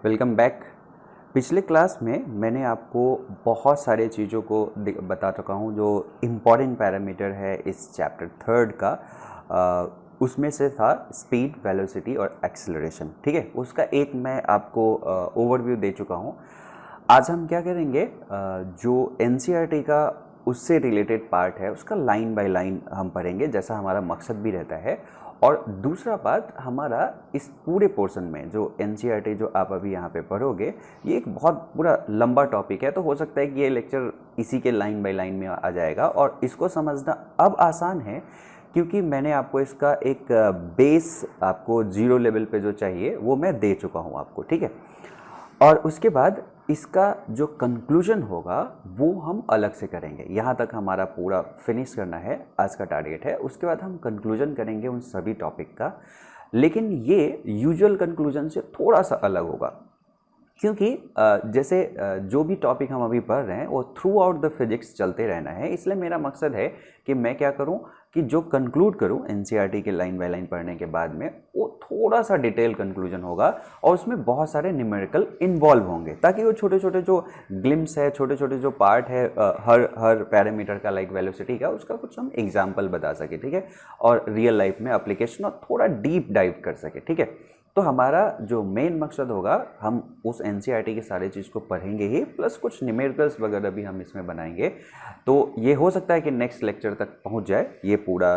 Welcome back. पिछले class में मैंने आपको बहुत सारे चीज़ों को बता चुका हूँ जो इम्पॉर्टेंट पैरामीटर है इस चैप्टर थर्ड का। उसमें से था स्पीड, वेलोसिटी और एक्सेलरेशन। ठीक है, उसका एक मैं आपको ओवरव्यू दे चुका हूँ। आज हम क्या करेंगे, जो एनसीईआरटी का उससे रिलेटेड पार्ट है उसका लाइन बाय लाइन हम पढ़ेंगे, जैसा हमारा मकसद भी रहता है। और दूसरा बात, हमारा इस पूरे पोर्शन में जो एनसीईआरटी जो आप अभी यहाँ पे पढ़ोगे, ये एक बहुत पूरा लंबा टॉपिक है, तो हो सकता है कि ये लेक्चर इसी के लाइन बाय लाइन में आ जाएगा। और इसको समझना अब आसान है क्योंकि मैंने आपको इसका एक बेस, आपको जीरो लेवल पे जो चाहिए वो मैं दे चुका हूँ आपको। ठीक है, और उसके बाद इसका जो कंक्लूजन होगा वो हम अलग से करेंगे। यहाँ तक हमारा पूरा फिनिश करना है, आज का टारगेट है। उसके बाद हम कंक्लूजन करेंगे उन सभी टॉपिक का, लेकिन ये यूजुअल कंक्लूजन से थोड़ा सा अलग होगा क्योंकि जैसे जो भी टॉपिक हम अभी पढ़ रहे हैं वो थ्रू आउट द फिजिक्स चलते रहना है। इसलिए मेरा मकसद है कि मैं क्या करूं कि जो कंक्लूड करूं एनसीईआरटी के लाइन बाय लाइन पढ़ने के बाद में, वो थोड़ा सा डिटेल कंक्लूजन होगा और उसमें बहुत सारे न्यूमेरिकल इन्वॉल्व होंगे, ताकि वो छोटे छोटे जो ग्लिम्स है, छोटे छोटे जो पार्ट है हर पैरामीटर का, लाइक वेलोसिटी का, उसका कुछ हम एग्जाम्पल बता सके। ठीक है, और रियल लाइफ में एप्लीकेशन और थोड़ा डीप डाइव कर सके। ठीक है, तो हमारा जो मेन मकसद होगा, हम उस एनसीईआरटी के सारे चीज़ को पढ़ेंगे ही, प्लस कुछ न्यूमेरिकल्स वगैरह भी हम इसमें बनाएंगे। तो ये हो सकता है कि नेक्स्ट लेक्चर तक पहुंच जाए ये पूरा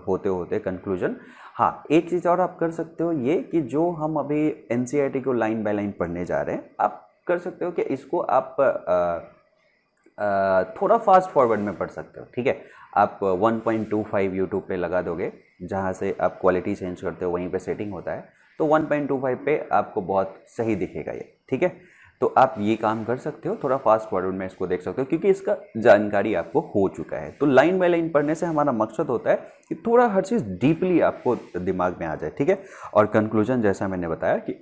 होते होते कंक्लूजन। हाँ, एक चीज़ और आप कर सकते हो, ये कि जो हम अभी एनसीईआरटी को लाइन बाय लाइन पढ़ने जा रहे हैं, आप कर सकते हो कि इसको आप थोड़ा फास्ट फॉरवर्ड में पढ़ सकते हो। ठीक है, आप 1.25 यूट्यूब पे लगा दोगे, जहाँ से आप क्वालिटी चेंज करते हो वहीं पे सेटिंग होता है, तो 1.25 पे आपको बहुत सही दिखेगा ये। ठीक है, तो आप ये काम कर सकते हो, थोड़ा फास्ट फॉरवर्ड में इसको देख सकते हो क्योंकि इसका जानकारी आपको हो चुका है। तो लाइन बाय लाइन पढ़ने से हमारा मकसद होता है कि थोड़ा हर चीज़ डीपली आपको दिमाग में आ जाए। ठीक है, और कंक्लूजन जैसा मैंने बताया कि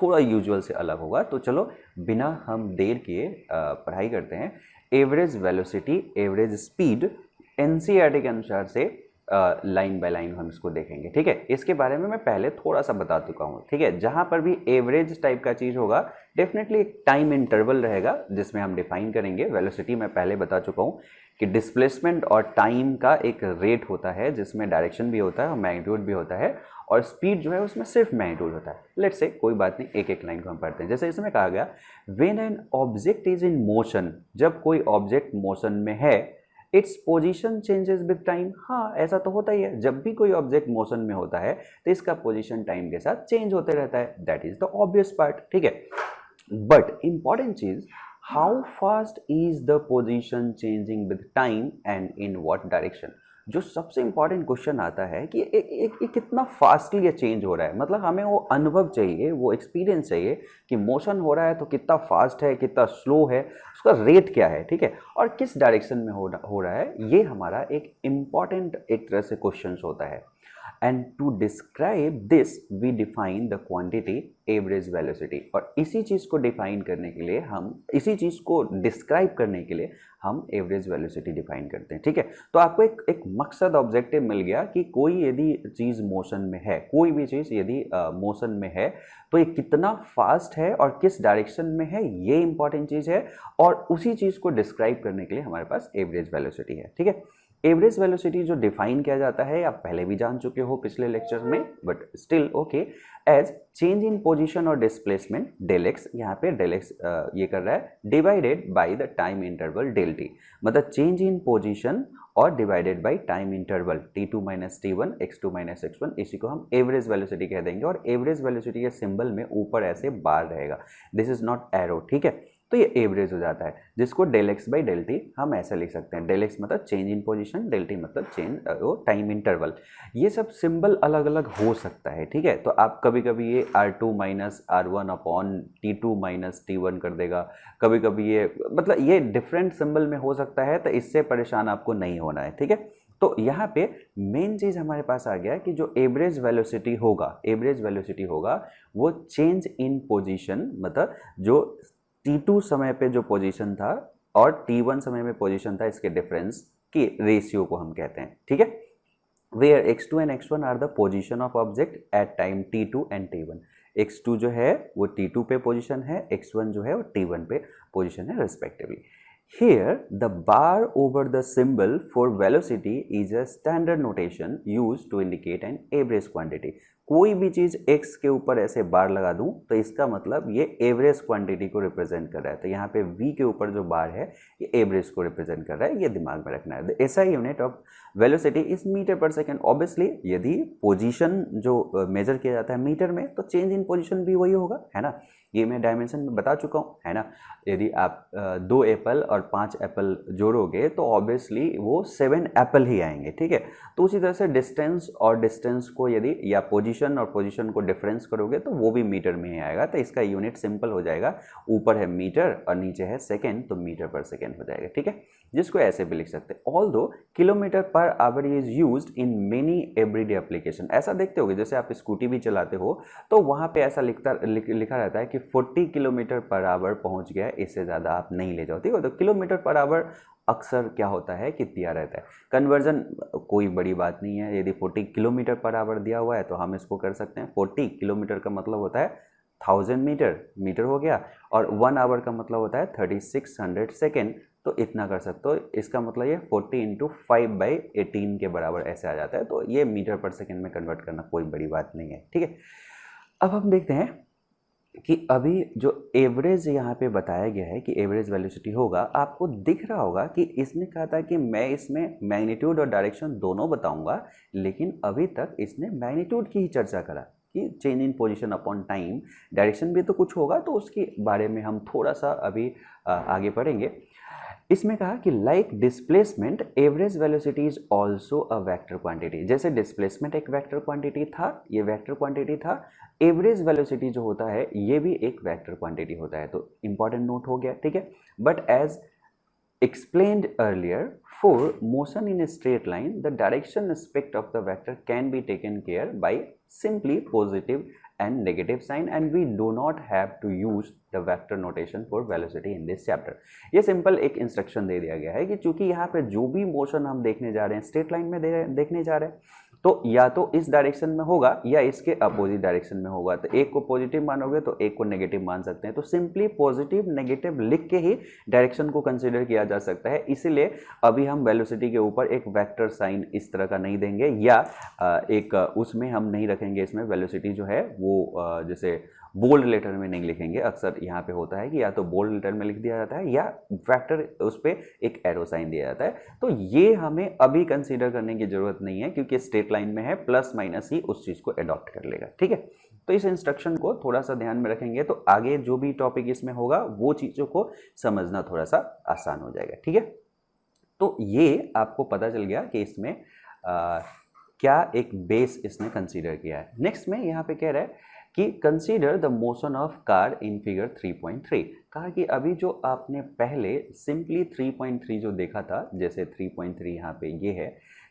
थोड़ा यूजुअल से अलग होगा। तो चलो बिना हम देर किए पढ़ाई करते हैं। Average velocity, average speed, NCERT के अनुसार से लाइन बाय लाइन हम इसको देखेंगे। ठीक है, इसके बारे में मैं पहले थोड़ा सा बता चुका हूँ। ठीक है, जहाँ पर भी एवरेज टाइप का चीज़ होगा, डेफिनेटली एक टाइम इंटरवल रहेगा जिसमें हम डिफाइन करेंगे। वेलोसिटी मैं पहले बता चुका हूँ कि डिस्प्लेसमेंट और टाइम का एक रेट होता है जिसमें डायरेक्शन भी होता है और मैग्नीट्यूड भी होता है, और स्पीड जो है उसमें सिर्फ मैग्नीट्यूड होता है। लेट्स से कोई बात नहीं, एक एक लाइन को हम पढ़ते हैं। जैसे इसमें कहा गया, when an object is in motion, जब कोई ऑब्जेक्ट मोशन में है, its position changes with time. हाँ, ऐसा तो होता ही है, जब भी कोई ऑब्जेक्ट मोशन में होता है तो इसका पोजीशन टाइम के साथ चेंज होते रहता है। That is the obvious part. ठीक है, बट इंपॉर्टेंट चीज, how fast is the position changing with time and in what direction. जो सबसे इंपॉर्टेंट क्वेश्चन आता है कि कितना फास्टली ये चेंज हो रहा है। मतलब हमें वो अनुभव चाहिए, वो एक्सपीरियंस चाहिए कि मोशन हो रहा है तो कितना फास्ट है, कितना स्लो है, उसका रेट क्या है। ठीक है, और किस डायरेक्शन में हो रहा है, ये हमारा एक इम्पॉर्टेंट एक तरह से क्वेश्चन होता है। And to describe this we define the quantity average velocity. और इसी चीज़ को डिफाइन करने के लिए इसी चीज़ को डिस्क्राइब करने के लिए हम एवरेज वेलोसिटी डिफाइन करते हैं। ठीक है, तो आपको एक मकसद, ऑब्जेक्टिव मिल गया कि कोई यदि चीज़ मोशन में है, कोई भी चीज़ यदि मोशन में है, तो ये कितना फास्ट है और किस डायरेक्शन में है, ये इंपॉर्टेंट चीज़ है। और उसी चीज़ को डिस्क्राइब करने के लिए हमारे पास एवरेज वेलोसिटी है। ठीक है, एवरेज वेलोसिटी जो डिफाइन किया जाता है, आप पहले भी जान चुके हो पिछले लेक्चर में, but still okay, as change in position और डिस्प्लेसमेंट डेल एक्स। यहाँ पे डेल एक्स ये कर रहा है, divided by the time interval del t. मतलब चेंज इन पोजीशन और divided by time interval t2 minus t1, x2 minus x1, इसी को हम एवरेज वेलोसिटी कह देंगे। और एवरेज वेलोसिटी के सिंबल में ऊपर ऐसे बार रहेगा, दिस इज नॉट एरो। ठीक है, तो ये एवरेज हो जाता है, जिसको del x by del t हम ऐसे लिख सकते हैं। डेल एक्स मतलब change in position, del t मतलब चेंज वो टाइम इंटरवल। ये सब सिंबल अलग अलग हो सकता है। ठीक है, तो आप कभी कभी ये R2 minus R1 upon T2 minus T1 कर देगा, कभी कभी ये, मतलब ये डिफरेंट सिंबल में हो सकता है, तो इससे परेशान आपको नहीं होना है। ठीक है, तो यहाँ पे मेन चीज़ हमारे पास आ गया कि जो एवरेज वेलोसिटी होगा वो चेंज इन पोजीशन, मतलब जो T2 समय पे जो पोजीशन था और T1 समय में पोजीशन था, इसके डिफरेंस की रेशियो को हम कहते हैं। ठीक है, where x2 and x1 are the position of object at time t2 and t1. x2 जो है वो t2 पे पोजीशन है, x1 जो है वो t1 पे पोजीशन है respectively. Here, the bar over the symbol for velocity is a standard notation used to indicate an average quantity. कोई भी चीज x के ऊपर ऐसे बार लगा दूं तो इसका मतलब ये एवरेज क्वांटिटी को रिप्रेजेंट कर रहा है। तो यहाँ पे v के ऊपर जो बार है ये एवरेज को रिप्रेजेंट कर रहा है, ये दिमाग में रखना है। The SI unit of velocity is metre पर सेकेंड। ऑब्वियसली यदि पोजीशन जो मेजर किया जाता है मीटर में तो चेंज इन पोजीशन भी वही होगा, है ना। ये मैं डायमेंशन में बता चुका हूँ, है ना। यदि आप 2 एप्पल और 5 एप्पल जोड़ोगे तो ऑब्वियसली वो 7 एप्पल ही आएंगे, ठीक है। तो उसी तरह से डिस्टेंस और डिस्टेंस को यदि या पोजीशन और पोजीशन को डिफरेंस करोगे तो वो भी मीटर में ही आएगा। तो इसका यूनिट सिंपल हो जाएगा, ऊपर है मीटर और नीचे है सेकेंड, तो मीटर पर सेकेंड हो जाएगा, ठीक है। जिसको ऐसे भी लिख सकते हैं। Although kilometre per hour is used in many everyday application. ऐसा देखते होगे जैसे आप स्कूटी भी चलाते हो तो वहाँ पे ऐसा लिखा रहता है कि 40 किलोमीटर पर आवर पहुँच गया, इससे ज़्यादा आप नहीं ले जाओ, ठीक है। तो किलोमीटर पर आवर अक्सर क्या होता है कि दिया रहता है। कन्वर्जन कोई बड़ी बात नहीं है, यदि 40 किलोमीटर पर आवर दिया हुआ है तो हम इसको कर सकते हैं। 40 किलोमीटर का मतलब होता है 1000 मीटर, मीटर हो गया, और 1 आवर का मतलब होता है 3600 सेकेंड। तो इतना कर सकते हो, इसका मतलब ये 40 × 5/18 के बराबर ऐसे आ जाता है। तो ये मीटर पर सेकेंड में कन्वर्ट करना कोई बड़ी बात नहीं है, ठीक है। अब हम देखते हैं कि अभी जो एवरेज यहाँ पे बताया गया है कि एवरेज वेलोसिटी होगा, आपको दिख रहा होगा कि इसने कहा था कि मैं इसमें मैग्नीट्यूड और डायरेक्शन दोनों बताऊंगा, लेकिन अभी तक इसने मैग्नीट्यूड की ही चर्चा करा कि change in position upon time. Direction भी तो कुछ होगा, तो उसके बारे में हम थोड़ा सा अभी आगे पढ़ेंगे। इसमें कहा कि like displacement average velocity is also a vector quantity. जैसे डिस्प्लेसमेंट एक वेक्टर क्वांटिटी था, ये वेक्टर क्वांटिटी था, एवरेज वेलोसिटी जो होता है ये भी एक वेक्टर क्वांटिटी होता है। तो इंपॉर्टेंट नोट हो गया, ठीक है। But as explained earlier, for motion in a straight line, the direction aspect of the vector can be taken care by simply positive and negative sign, and we do not have to use the vector notation for velocity in this chapter. ये simple एक instruction दे दिया गया है कि चूंकि यहाँ पे जो भी मोशन हम देखने जा रहे हैं स्ट्रेट लाइन में देखने जा रहे हैं, तो या तो इस डायरेक्शन में होगा या इसके अपोजिट डायरेक्शन में होगा। तो एक को पॉजिटिव मानोगे तो एक को नेगेटिव मान सकते हैं। तो सिंपली पॉजिटिव नेगेटिव लिख के ही डायरेक्शन को कंसीडर किया जा सकता है। इसीलिए अभी हम वेलोसिटी के ऊपर एक वेक्टर साइन इस तरह का नहीं देंगे, या एक उसमें हम नहीं रखेंगे। इसमें वेलोसिटी जो है वो जैसे बोल्ड लेटर में नहीं लिखेंगे। अक्सर यहाँ पे होता है कि या तो बोल्ड लेटर में लिख दिया जाता है या वेक्टर उस पर एक एरो साइन दिया जाता है। तो ये हमें अभी कंसीडर करने की जरूरत नहीं है, क्योंकि स्ट्रेट लाइन में है, प्लस माइनस ही उस चीज़ को अडॉप्ट कर लेगा, ठीक है। तो इस इंस्ट्रक्शन को थोड़ा सा ध्यान में रखेंगे तो आगे जो भी टॉपिक इसमें होगा वो चीज़ों को समझना थोड़ा सा आसान हो जाएगा, ठीक है। तो ये आपको पता चल गया कि इसमें क्या एक बेस इसने कंसीडर किया है। नेक्स्ट में यहाँ पे कह रहा है कि consider the motion of car in figure 3.3। कहा कि अभी जो आपने पहले सिंपली 3.3 जो देखा था, जैसे 3.3 यहाँ पे ये है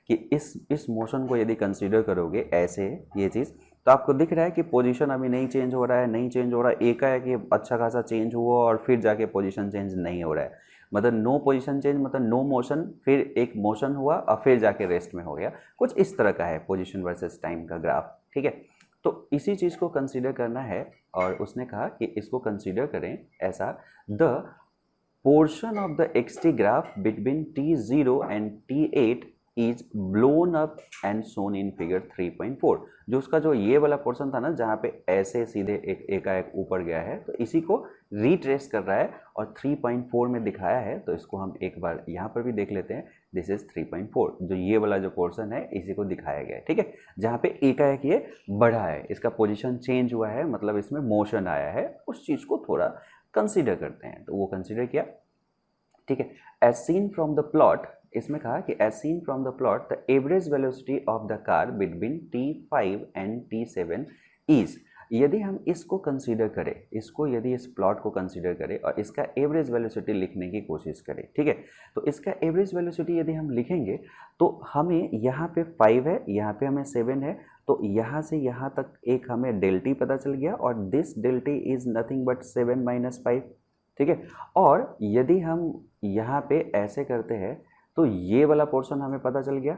कि इस मोशन को यदि कंसीडर करोगे ऐसे ये चीज़, तो आपको दिख रहा है कि पोजीशन अभी नहीं चेंज हो रहा है, नहीं चेंज हो रहा है। एक है कि अच्छा खासा चेंज हुआ और फिर जाके पोजीशन चेंज नहीं हो रहा है, मतलब नो पोजीशन चेंज, मतलब नो मोशन, फिर एक मोशन हुआ और फिर जाके रेस्ट में हो गया। कुछ इस तरह का है पोजीशन वर्सेस टाइम का ग्राफ, ठीक है। तो इसी चीज़ को कंसीडर करना है, और उसने कहा कि इसको कंसीडर करें ऐसा, the portion of the x t graph between T0 and T8 is blown up and shown in figure 3.4। जो उसका जो ये वाला पोर्शन था ना, जहाँ पे ऐसे सीधे एकाएक ऊपर गया है, तो इसी को रिट्रेस कर रहा है और 3.4 में दिखाया है। तो इसको हम एक बार यहाँ पर भी देख लेते हैं। दिस इज 3.4, जो ये वाला जो पोर्शन है इसी को दिखाया गया है, ठीक है। जहाँ पे एकाएक ये बढ़ा है, इसका पोजीशन चेंज हुआ है, मतलब इसमें मोशन आया है, उस चीज़ को थोड़ा कंसीडर करते हैं। तो वो कंसीडर किया, ठीक है। As seen from the plot, इसमें कहा कि as seen from the plot the average velocity of the car between T5 and T7 is. यदि हम इसको कंसीडर करें, इसको यदि इस प्लॉट को कंसीडर करें और इसका एवरेज वेलोसिटी लिखने की कोशिश करें, ठीक है। तो इसका एवरेज वेलोसिटी यदि हम लिखेंगे तो हमें यहाँ पे 5 है, यहाँ पे हमें 7 है, तो यहाँ से यहाँ तक एक हमें डेल्टी पता चल गया, और दिस डेल्टी इज नथिंग बट 7 - 5, ठीक है। और यदि हम यहाँ पे ऐसे करते हैं तो ये वाला पोर्शन हमें पता चल गया,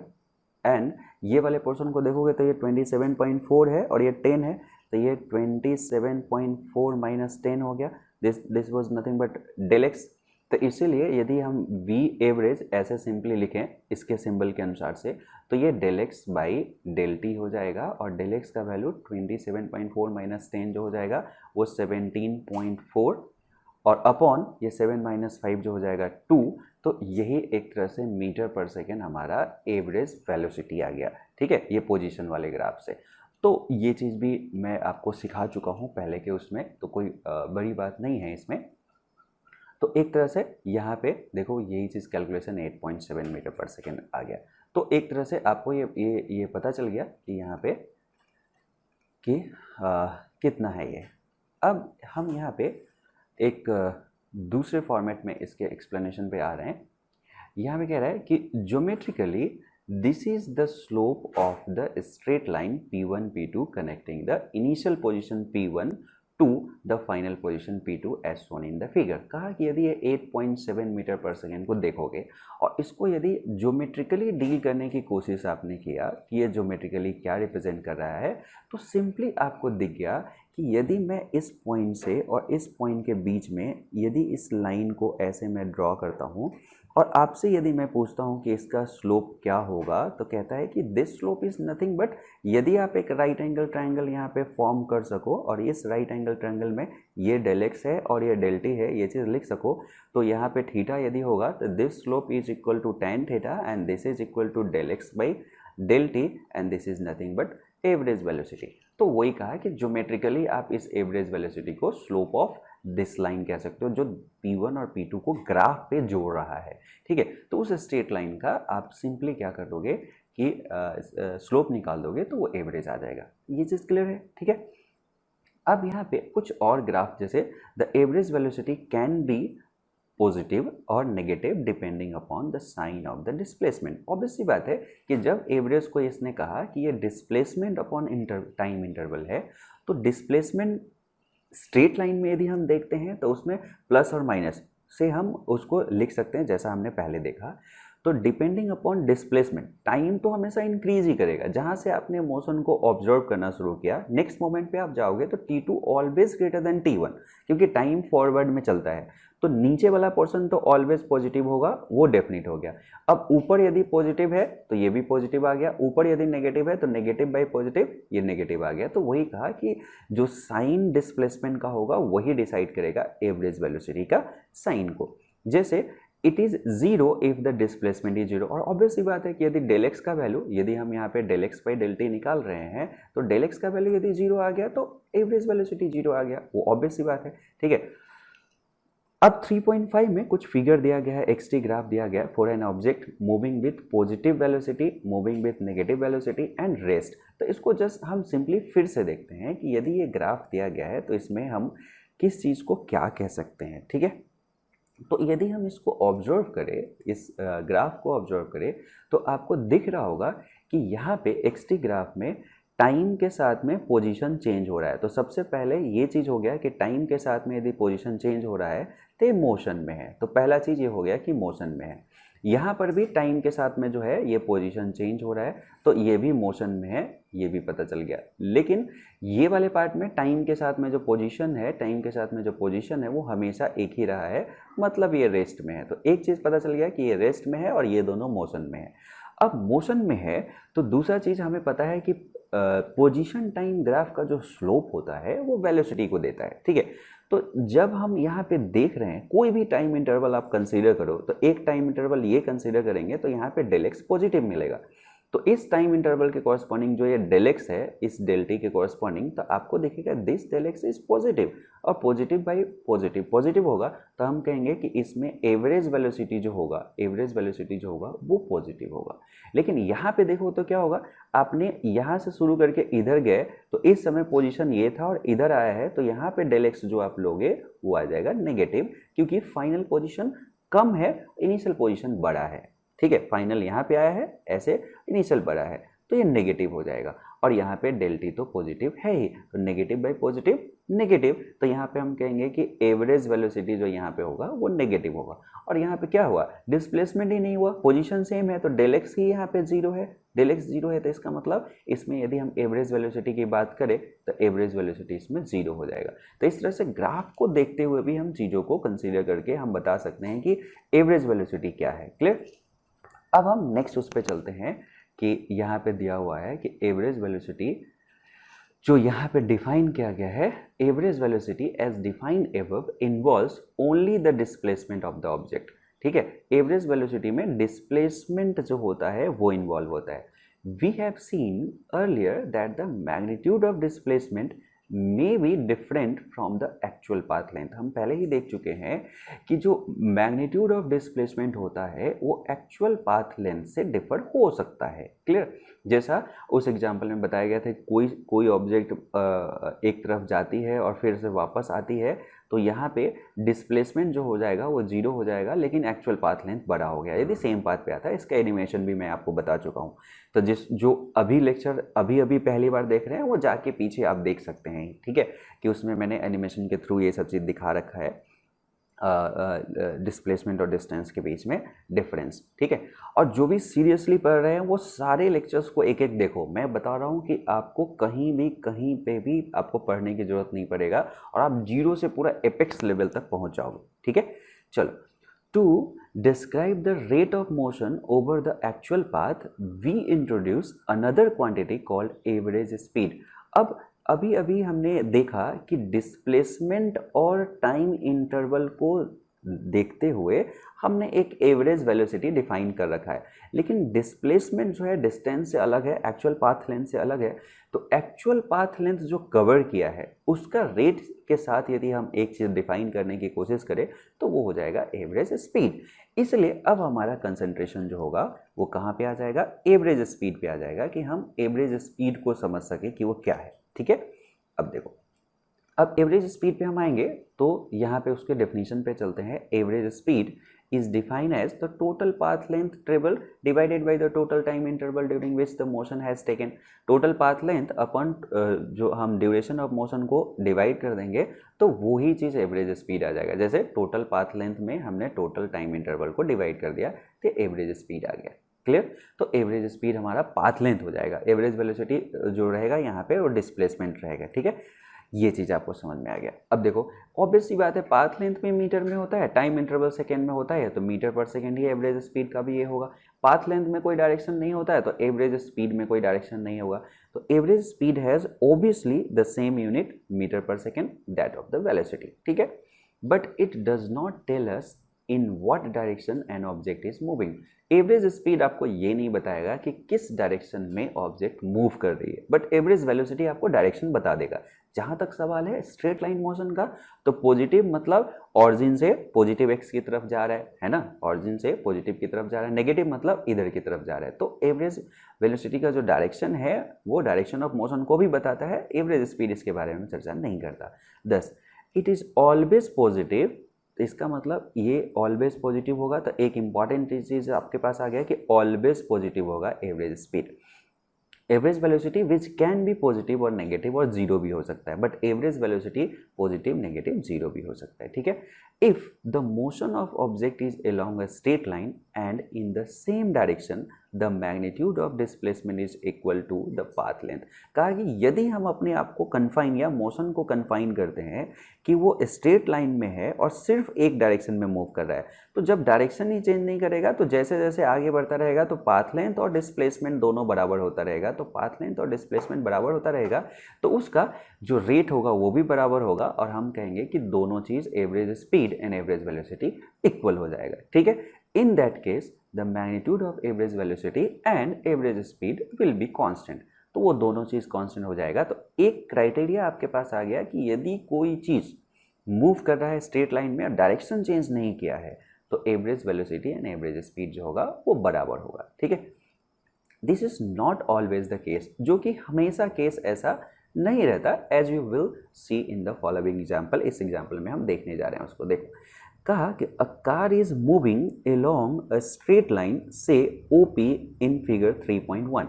एंड ये वाले पोर्शन को देखोगे तो ये 27.4 है और ये 10 है। तो ये 27.4 माइनस 10 हो गया। This was nothing but del x. तो इसीलिए यदि हम v एवरेज ऐसे सिंपली लिखें इसके सिंबल के अनुसार से, तो ये del x by del t हो जाएगा, और डेल एक्स का वैल्यू 27.4 माइनस 10 जो हो जाएगा वो 17.4, और अपॉन ये 7 माइनस 5 जो हो जाएगा 2। तो यही एक तरह से मीटर पर सेकेंड हमारा एवरेज वेलोसिटी आ गया। ठीक है, ये पोजीशन वाले ग्राफ से। तो ये चीज़ भी मैं आपको सिखा चुका हूँ पहले के उसमें, तो कोई बड़ी बात नहीं है इसमें। तो एक तरह से यहाँ पे देखो यही चीज़ कैलकुलेशन 8.7 मीटर पर सेकेंड आ गया। तो एक तरह से आपको ये पता चल गया कि यहाँ पे कि कितना है ये। अब हम यहाँ पे एक दूसरे फॉर्मेट में इसके एक्सप्लेनेशन पे आ रहे हैं। यहाँ पे कह रहा है कि geometrically this is the slope of the straight line P1 P2 connecting the initial position P1 to the final position P2 as shown in the figure. कहा कि यदि ये 8.7 मीटर पर सेकेंड को देखोगे और इसको यदि ज्योमेट्रिकली डील करने की कोशिश आपने किया कि ये ज्योमेट्रिकली क्या रिप्रेजेंट कर रहा है, तो सिंपली आपको दिख गया कि यदि मैं इस पॉइंट से और इस पॉइंट के बीच में यदि इस लाइन को ऐसे मैं ड्रॉ करता हूँ और आपसे यदि मैं पूछता हूँ कि इसका स्लोप क्या होगा, तो कहता है कि this slope is nothing but, यदि आप एक राइट एंगल ट्रायंगल यहाँ पे फॉर्म कर सको और इस राइट एंगल ट्रायंगल में ये डेल एक्स है और ये डेल टी है, ये चीज़ लिख सको, तो यहाँ पे थीटा यदि होगा तो this slope is equal to tan theta and this is equal to del x by del t and this is nothing but average velocity. तो वही कहा कि ज्योमेट्रिकली आप इस एवरेज वेलोसिटी को स्लोप ऑफ दिस लाइन कह सकते हो जो P1 और P2 को ग्राफ पे जोड़ रहा है। ठीक है, तो उस स्ट्रेट लाइन का आप सिंपली क्या कर दोगे कि स्लोप निकाल दोगे तो वो एवरेज आ जाएगा। ये चीज़ क्लियर है? ठीक है, अब यहाँ पे कुछ और ग्राफ जैसे the average velocity can be positive और negative depending upon the sign of the displacement. Obvious सी बात है कि जब एवरेज को इसने कहा कि ये डिस्प्लेसमेंट अपॉन टाइम इंटरवल है, तो डिस्प्लेसमेंट स्ट्रेट लाइन में यदि हम देखते हैं तो उसमें प्लस और माइनस से हम उसको लिख सकते हैं जैसा हमने पहले देखा। तो डिपेंडिंग अपॉन डिस्प्लेसमेंट टाइम तो हमेशा इंक्रीज ही करेगा। जहाँ से आपने मोशन को ऑब्जर्व करना शुरू किया, नेक्स्ट मोमेंट पे आप जाओगे तो T2 always greater than T1, क्योंकि टाइम फॉरवर्ड में चलता है। तो नीचे वाला पोर्शन तो ऑलवेज पॉजिटिव होगा, वो डेफिनेट हो गया। अब ऊपर यदि पॉजिटिव है तो ये भी पॉजिटिव आ गया, ऊपर यदि नेगेटिव है तो नेगेटिव बाई पॉजिटिव ये नेगेटिव आ गया। तो वही कहा कि जो साइन डिस्प्लेसमेंट का होगा वही डिसाइड करेगा एवरेज वेलोसिटी का साइन को। जैसे it is zero if the displacement is zero, और ऑब्वियस सी बात है कि यदि डेल एक्स का वैल्यू, यदि हम यहाँ पे del x by del t निकाल रहे हैं, तो डेल एक्स का वैल्यू यदि जीरो आ गया तो एवरेज वेलोसिटी जीरो आ गया, वो ऑब्वियस सी बात है। ठीक है, अब 3.5 में कुछ फिगर दिया गया है, एक्सटी ग्राफ दिया गया for an object moving with positive velocity, moving with negative velocity and rest. तो इसको जस्ट हम सिंपली फिर से देखते हैं कि यदि ये ग्राफ दिया गया है तो इसमें हम किस चीज़ को क्या कह सकते हैं। ठीक है, तो यदि हम इसको ऑब्जर्व करें, इस ग्राफ को ऑब्जर्व करें, तो आपको दिख रहा होगा कि यहाँ पे एक्सटी ग्राफ में टाइम के साथ में पोजीशन चेंज हो रहा है। तो सबसे पहले ये चीज़ हो गया कि टाइम के साथ में यदि पोजीशन चेंज हो रहा है तो ये मोशन में है। तो पहला चीज़ ये हो गया कि मोशन में है। यहाँ पर भी टाइम के साथ में जो है ये पोजीशन चेंज हो रहा है, तो ये भी मोशन में है, ये भी पता चल गया। लेकिन ये वाले पार्ट में टाइम के साथ में जो पोजीशन है, टाइम के साथ में जो पोजीशन है वो हमेशा एक ही रहा है, मतलब ये रेस्ट में है। तो एक चीज़ पता चल गया कि ये रेस्ट में है और ये दोनों मोशन में है। अब मोशन में है तो दूसरा चीज़ हमें पता है कि पोजीशन टाइम ग्राफ का जो स्लोप होता है वो वेलोसिटी को देता है। ठीक है, तो जब हम यहाँ पे देख रहे हैं कोई भी टाइम इंटरवल आप कंसीडर करो, तो एक टाइम इंटरवल ये कंसीडर करेंगे तो यहाँ पे डेल एक्स पॉजिटिव मिलेगा। तो इस टाइम इंटरवल के कॉरस्पॉन्डिंग जो ये डेल एक्स है, इस डेल टी के कॉरस्पॉन्डिंग, तो आपको दिखेगा this del x is positive, और पॉजिटिव बाई पॉजिटिव पॉजिटिव होगा, तो हम कहेंगे कि इसमें एवरेज वेलोसिटी जो होगा, एवरेज वेलोसिटी जो होगा वो पॉजिटिव होगा। लेकिन यहाँ पे देखो तो क्या होगा, आपने यहाँ से शुरू करके इधर गए तो इस समय पोजीशन ये था और इधर आया है, तो यहाँ पे डेल एक्स जो आप लोगे वो आ जाएगा नेगेटिव, क्योंकि फाइनल पोजीशन कम है, इनिशियल पोजीशन बड़ा है। ठीक है, फाइनल यहाँ पे आया है ऐसे, इनिशियल बड़ा है, तो ये नेगेटिव हो जाएगा। और यहाँ पे डेल टी तो पॉजिटिव है ही, तो नेगेटिव बाई पॉजिटिव नेगेटिव, तो यहाँ पे हम कहेंगे कि एवरेज वेलोसिटी जो यहाँ पे होगा वो नेगेटिव होगा। और यहाँ पे क्या हुआ, डिस्प्लेसमेंट ही नहीं हुआ, पोजीशन सेम है, तो डेल एक्स ही यहाँ पे जीरो है, डेल एक्स जीरो है, तो इसका मतलब इसमें यदि हम एवरेज वेलोसिटी की बात करें तो एवरेज वेलोसिटी इसमें जीरो हो जाएगा। तो इस तरह से ग्राफ को देखते हुए भी हम चीज़ों को कंसीडर करके हम बता सकते हैं कि एवरेज वेलोसिटी क्या है। क्लियर। अब हम नेक्स्ट उस पर चलते हैं कि यहाँ पे दिया हुआ है कि एवरेज वेलोसिटी जो यहाँ पे डिफाइन किया गया है, average velocity as defined above involves only the displacement of the object. ठीक है, एवरेज वेलोसिटी में डिस्प्लेसमेंट जो होता है वो इन्वॉल्व होता है। We have seen earlier that the magnitude of displacement may be different from the actual path length. हम पहले ही देख चुके हैं कि जो मैग्नीट्यूड ऑफ डिस्प्लेसमेंट होता है वो एक्चुअल पाथ लेंथ से डिफर हो सकता है। क्लियर। जैसा उस एग्जाम्पल में बताया गया था, कोई ऑब्जेक्ट एक तरफ जाती है और फिर से वापस आती है, तो यहाँ पे डिस्प्लेसमेंट जो हो जाएगा वो जीरो हो जाएगा, लेकिन एक्चुअल पाथ लेंथ बड़ा हो गया यदि सेम पाथ पे आता है। इसका एनिमेशन भी मैं आपको बता चुका हूँ, तो जो अभी लेक्चर अभी पहली बार देख रहे हैं वो जाके पीछे आप देख सकते हैं। ठीक है, कि उसमें मैंने एनिमेशन के थ्रू ये सब चीज़ दिखा रखा है, डिस्प्लेसमेंट और डिस्टेंस के बीच में डिफरेंस। ठीक है, और जो भी सीरियसली पढ़ रहे हैं वो सारे लेक्चर्स को एक एक देखो। मैं बता रहा हूँ कि आपको कहीं पे भी आपको पढ़ने की जरूरत नहीं पड़ेगा और आप जीरो से पूरा एपेक्स लेवल तक पहुँच जाओगे। ठीक है, चलो। To describe the rate of motion over the actual path we introduce another quantity called average speed. अब अभी हमने देखा कि डिस्प्लेसमेंट और टाइम इंटरवल को देखते हुए हमने एक एवरेज वेलोसिटी डिफाइन कर रखा है, लेकिन डिस्प्लेसमेंट जो है डिस्टेंस से अलग है, एक्चुअल पाथ लेंथ से अलग है। तो एक्चुअल पाथ लेंथ जो कवर किया है उसका रेट के साथ यदि हम एक चीज़ डिफाइन करने की कोशिश करें तो वो हो जाएगा एवरेज स्पीड। इसलिए अब हमारा कंसंट्रेशन जो होगा वो कहाँ पे आ जाएगा, एवरेज स्पीड पे आ जाएगा, कि हम एवरेज स्पीड को समझ सके कि वो क्या है। ठीक है, अब देखो, अब एवरेज स्पीड पे हम आएंगे तो यहाँ पे उसके डेफिनेशन पे चलते हैं। Average speed is defined as the total path length travel divided by the total time interval during which the motion has taken. Total path length अपन जो हम ड्यूरेशन ऑफ मोशन को डिवाइड कर देंगे तो वो ही चीज़ एवरेज स्पीड आ जाएगा। जैसे टोटल पाथ लेंथ में हमने टोटल टाइम इंटरवल को डिवाइड कर दिया तो एवरेज स्पीड आ गया। क्लियर। तो एवरेज स्पीड हमारा पाथ लेंथ हो जाएगा, एवरेज वेलोसिटी जो रहेगा यहाँ पे वो डिस्प्लेसमेंट रहेगा। ठीक है, ये चीज़ आपको समझ में आ गया। अब देखो, ऑब्वियस सी बात है, पाथ लेंथ में मीटर में होता है, टाइम इंटरवल सेकेंड में होता है, तो मीटर पर सेकेंड ही एवरेज स्पीड का भी ये होगा। पाथ लेंथ में कोई डायरेक्शन नहीं होता है तो एवरेज स्पीड में कोई डायरेक्शन नहीं होगा, तो average speed has obviously the same unit metre पर second that of the velocity. ठीक है, but it does not tell us in what direction an object is moving. Average speed आपको ये नहीं बताएगा कि किस डायरेक्शन में ऑब्जेक्ट मूव कर रही है, बट एवरेज वेलोसिटी आपको डायरेक्शन बता देगा। जहां तक सवाल है स्ट्रेट लाइन मोशन का, तो पॉजिटिव मतलब ऑरिजिन से पॉजिटिव एक्स की तरफ जा रहा है ना, ऑरिजिन से पॉजिटिव की तरफ जा रहा है। नेगेटिव मतलब इधर की तरफ जा रहा है। तो एवरेज वेलोसिटी का जो डायरेक्शन है वो डायरेक्शन ऑफ मोशन को भी बताता है, एवरेज स्पीड इसके बारे में चर्चा नहीं करता। 10 इट इज ऑलवेज पॉजिटिव, तो इसका मतलब ये ऑलवेज पॉजिटिव होगा। तो एक इंपॉर्टेंट चीज़ आपके पास आ गया कि ऑलवेज पॉजिटिव होगा average speed. Average velocity which can be positive और नेगेटिव और जीरो भी हो सकता है, but average velocity positive negative zero भी हो सकता है। ठीक है, if the motion of object is along a straight line and in the same direction the magnitude of displacement is equal to the path length. कहा कि यदि हम अपने आप को कन्फाइन या मोशन को कन्फाइन करते हैं कि वो स्ट्रेट लाइन में है और सिर्फ एक डायरेक्शन में मूव कर रहा है, तो जब डायरेक्शन ही चेंज नहीं करेगा तो जैसे जैसे आगे बढ़ता रहेगा तो पाथ लेंथ और डिस्प्लेसमेंट दोनों बराबर होता रहेगा। तो पाथ लेंथ और डिस्प्लेसमेंट बराबर होता रहेगा तो उसका जो रेट होगा वो भी बराबर होगा, और हम कहेंगे कि दोनों चीज़ average speed and average velocity equal हो जाएगा। ठीक है, in that case the magnitude of average velocity and average speed will be constant. तो वो दोनों चीज़ कांस्टेंट हो जाएगा। तो एक क्राइटेरिया आपके पास आ गया कि यदि कोई चीज़ मूव कर रहा है स्ट्रेट लाइन में और डायरेक्शन चेंज नहीं किया है तो average velocity and average speed जो होगा वो बराबर होगा। ठीक है, this is not always the case, जो कि हमेशा केस ऐसा नहीं रहता, as you will see in the following example. इस एग्जाम्पल में हम देखने जा रहे हैं उसको। देखो, कहा कि a car is moving along a straight line से OP इन फिगर 3.1।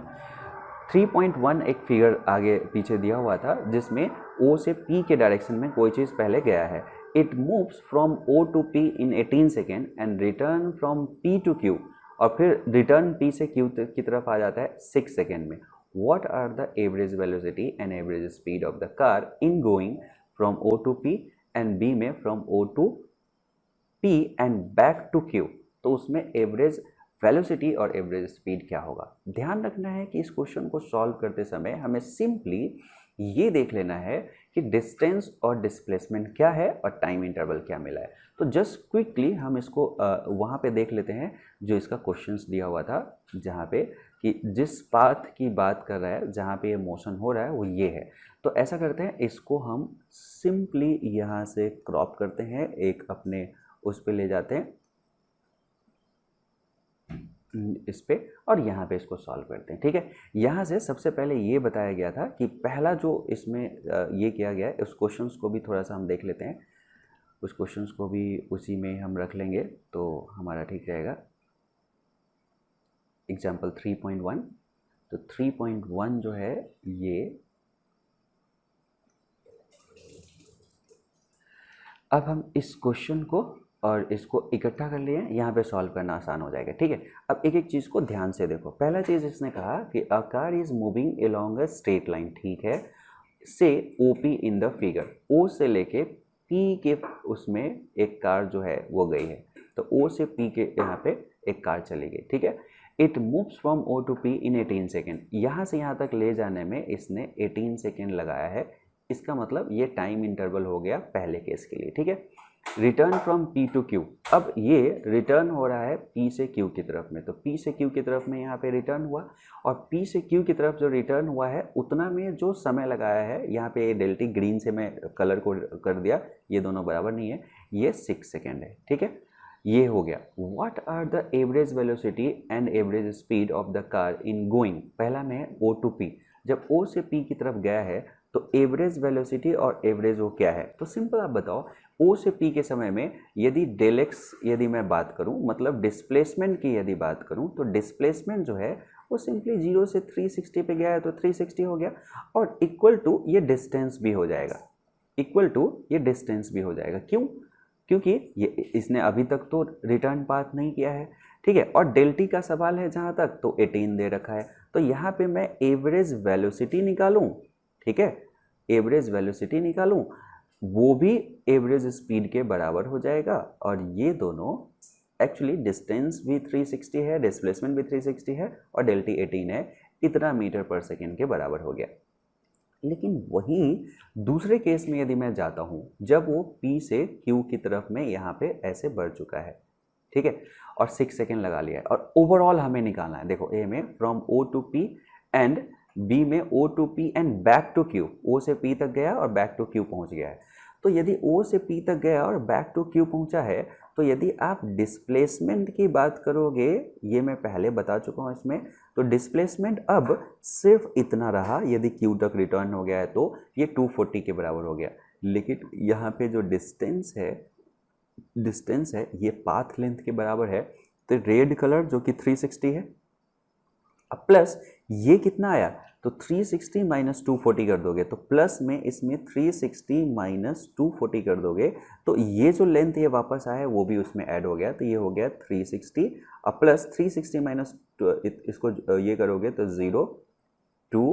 3.1 एक फिगर आगे पीछे दिया हुआ था जिसमें O से P के डायरेक्शन में कोई चीज़ पहले गया है. It moves from O to P in 18 second and return from P to Q, और फिर रिटर्न P से Q की तरफ आ जाता है 6 सेकेंड में. What are the average velocity and average speed of the car in going from O to P and B में from O to P and back to Q? तो उसमें average velocity और average speed क्या होगा. ध्यान रखना है कि इस क्वेश्चन को सॉल्व करते समय हमें सिंपली ये देख लेना है कि डिस्टेंस और डिस्प्लेसमेंट क्या है और टाइम इंटरवल क्या मिला है. तो जस्ट क्विकली हम इसको वहाँ पे देख लेते हैं जो इसका क्वेश्चंस दिया हुआ था, जहाँ पे कि जिस पाथ की बात कर रहा है, जहाँ पे ये मोशन हो रहा है वो ये है. तो ऐसा करते हैं, इसको हम सिंपली यहाँ से क्रॉप करते हैं, एक अपने उस पे ले जाते हैं इस पे, और यहाँ पे इसको सॉल्व करते हैं. ठीक है, यहाँ से सबसे पहले ये बताया गया था कि पहला जो इसमें ये किया गया है, उस क्वेश्चंस को भी थोड़ा सा हम देख लेते हैं. उस क्वेश्चंस को भी उसी में हम रख लेंगे तो हमारा ठीक रहेगा. एग्जाम्पल 3.1. तो 3.1 जो है ये, अब हम इस क्वेश्चन को और इसको इकट्ठा कर लिए, यहाँ पे सॉल्व करना आसान हो जाएगा. ठीक है, अब एक एक चीज़ को ध्यान से देखो. पहला चीज़ इसने कहा कि a car is moving along a straight line. ठीक है, से OP in the figure. O से लेके P के उसमें एक कार जो है वो गई है. तो O से P के यहाँ पे एक कार चली गई. ठीक है, it moves from O to P in 18 second. यहाँ से यहाँ तक ले जाने में इसने 18 सेकेंड लगाया है. इसका मतलब ये टाइम इंटरवल हो गया पहले केस के लिए. ठीक है, return from P to Q. अब ये रिटर्न हो रहा है P से Q की तरफ में, तो P से Q की तरफ में यहाँ पे रिटर्न हुआ, और P से Q की तरफ जो रिटर्न हुआ है उतना में जो समय लगाया है, यहाँ पे डेल्टी ग्रीन से मैं कलर को कर दिया, ये दोनों बराबर नहीं है, ये 6 सेकेंड है. ठीक है, ये हो गया. What are the average velocity and average speed of the car in going. पहला में O टू P. जब O से P की तरफ गया है तो एवरेज वेलोसिटी और एवरेज वो क्या है. तो सिंपल आप बताओ, O से P के समय में यदि डेल एक्स यदि मैं बात करूं, मतलब डिस्प्लेसमेंट की यदि बात करूं, तो डिस्प्लेसमेंट जो है वो सिंपली 0 से 360 पे गया है तो 360 हो गया, और इक्वल टू ये डिस्टेंस भी हो जाएगा. इक्वल टू ये डिस्टेंस भी हो जाएगा. क्यों? क्योंकि ये इसने अभी तक तो रिटर्न पाथ नहीं किया है. ठीक है, और डेल्टी का सवाल है जहाँ तक, तो 18 दे रखा है. तो यहाँ पे मैं एवरेज वेलोसिटी निकालूं. ठीक है, एवरेज वेलोसिटी निकालूं, वो भी एवरेज स्पीड के बराबर हो जाएगा, और ये दोनों एक्चुअली डिस्टेंस भी 360 है, डिस्प्लेसमेंट भी 360 है, और डेल्टी 18 है, इतना मीटर पर सेकेंड के बराबर हो गया. लेकिन वहीं दूसरे केस में यदि मैं जाता हूँ, जब वो P से Q की तरफ में यहाँ पे ऐसे बढ़ चुका है. ठीक है, और 6 सेकेंड लगा लिया है, और ओवरऑल हमें निकालना है. देखो, A में from O to P and B में O to P and back to Q. O से P तक गया और बैक टू Q पहुंच गया है. तो यदि O से P तक गया और बैक टू Q पहुंचा है, तो यदि आप डिस्प्लेसमेंट की बात करोगे, ये मैं पहले बता चुका हूँ इसमें, तो डिस्प्लेसमेंट अब सिर्फ इतना रहा. यदि Q तक रिटर्न हो गया है तो ये 240 के बराबर हो गया. लेकिन यहाँ पे जो डिस्टेंस है ये पाथ लेंथ के बराबर है. तो रेड कलर जो कि 360 है, अब प्लस ये कितना आया, तो 360 माइनस 240 कर दोगे, तो प्लस में इसमें 360 माइनस 240 कर दोगे, तो ये जो लेंथ ये वापस आया है वो भी उसमें ऐड हो गया. तो ये हो गया 360, अब प्लस 360 माइनस इसको ये करोगे तो 0 2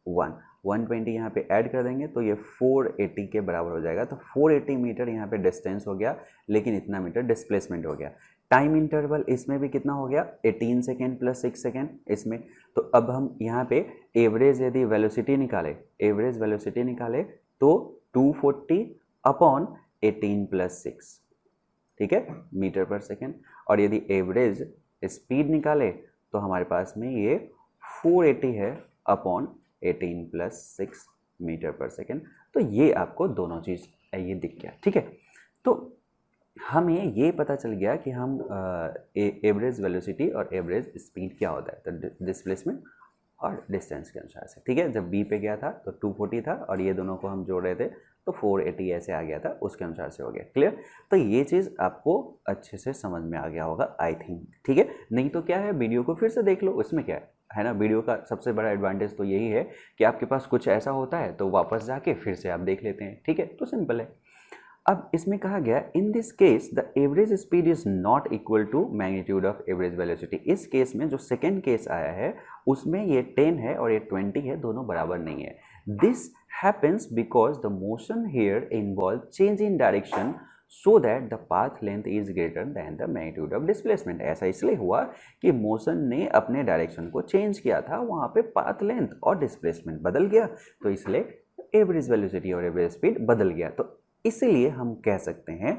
1 120 यहाँ पे ऐड कर देंगे तो ये 480 के बराबर हो जाएगा. तो 480 मीटर यहाँ पे डिस्टेंस हो गया, लेकिन इतना मीटर डिस्प्लेसमेंट हो गया. टाइम इंटरवल इसमें भी कितना हो गया, 18 सेकेंड प्लस 6 सेकेंड इसमें. तो अब हम यहाँ पे एवरेज यदि वेलोसिटी निकाले तो 240 अपॉन 18 प्लस 6, ठीक है, मीटर पर सेकेंड. और यदि एवरेज स्पीड निकाले तो हमारे पास में ये 480 है अपॉन 18 प्लस 6 मीटर पर सेकेंड. तो ये आपको दोनों चीज़ ये दिख गया. ठीक है, तो हमें ये पता चल गया कि हम एवरेज वेलोसिटी और एवरेज स्पीड क्या होता है, तो डिस्प्लेसमेंट और डिस्टेंस के अनुसार से. ठीक है, जब बी पे गया था तो 240 था, और ये दोनों को हम जोड़ रहे थे तो 480 ऐसे आ गया था, उसके अनुसार से हो गया. क्लियर? तो ये चीज़ आपको अच्छे से समझ में आ गया होगा आई थिंक. ठीक है, नहीं तो क्या है, वीडियो को फिर से देख लो, उसमें क्या है. है ना। वीडियो का सबसे बड़ा एडवांटेज तो यही है कि आपके पास कुछ ऐसा होता है तो वापस जाके फिर से आप देख लेते हैं, ठीक है, तो सिंपल है। अब इसमें कहा गया in this case the average speed is not equal to magnitude of average velocity. इस केस में जो सेकेंड केस आया है उसमें ये 10 है और ये 20 है, दोनों बराबर नहीं है। This happens because the motion here involve change in direction so that the path length is greater than the magnitude of displacement. ऐसा इसलिए हुआ कि मोशन ने अपने डायरेक्शन को चेंज किया था, वहाँ पे पाथ लेंथ और डिस्प्लेसमेंट बदल गया, तो इसलिए एवरेज वेलोसिटी और एवरेज स्पीड बदल गया। तो इसलिए हम कह सकते हैं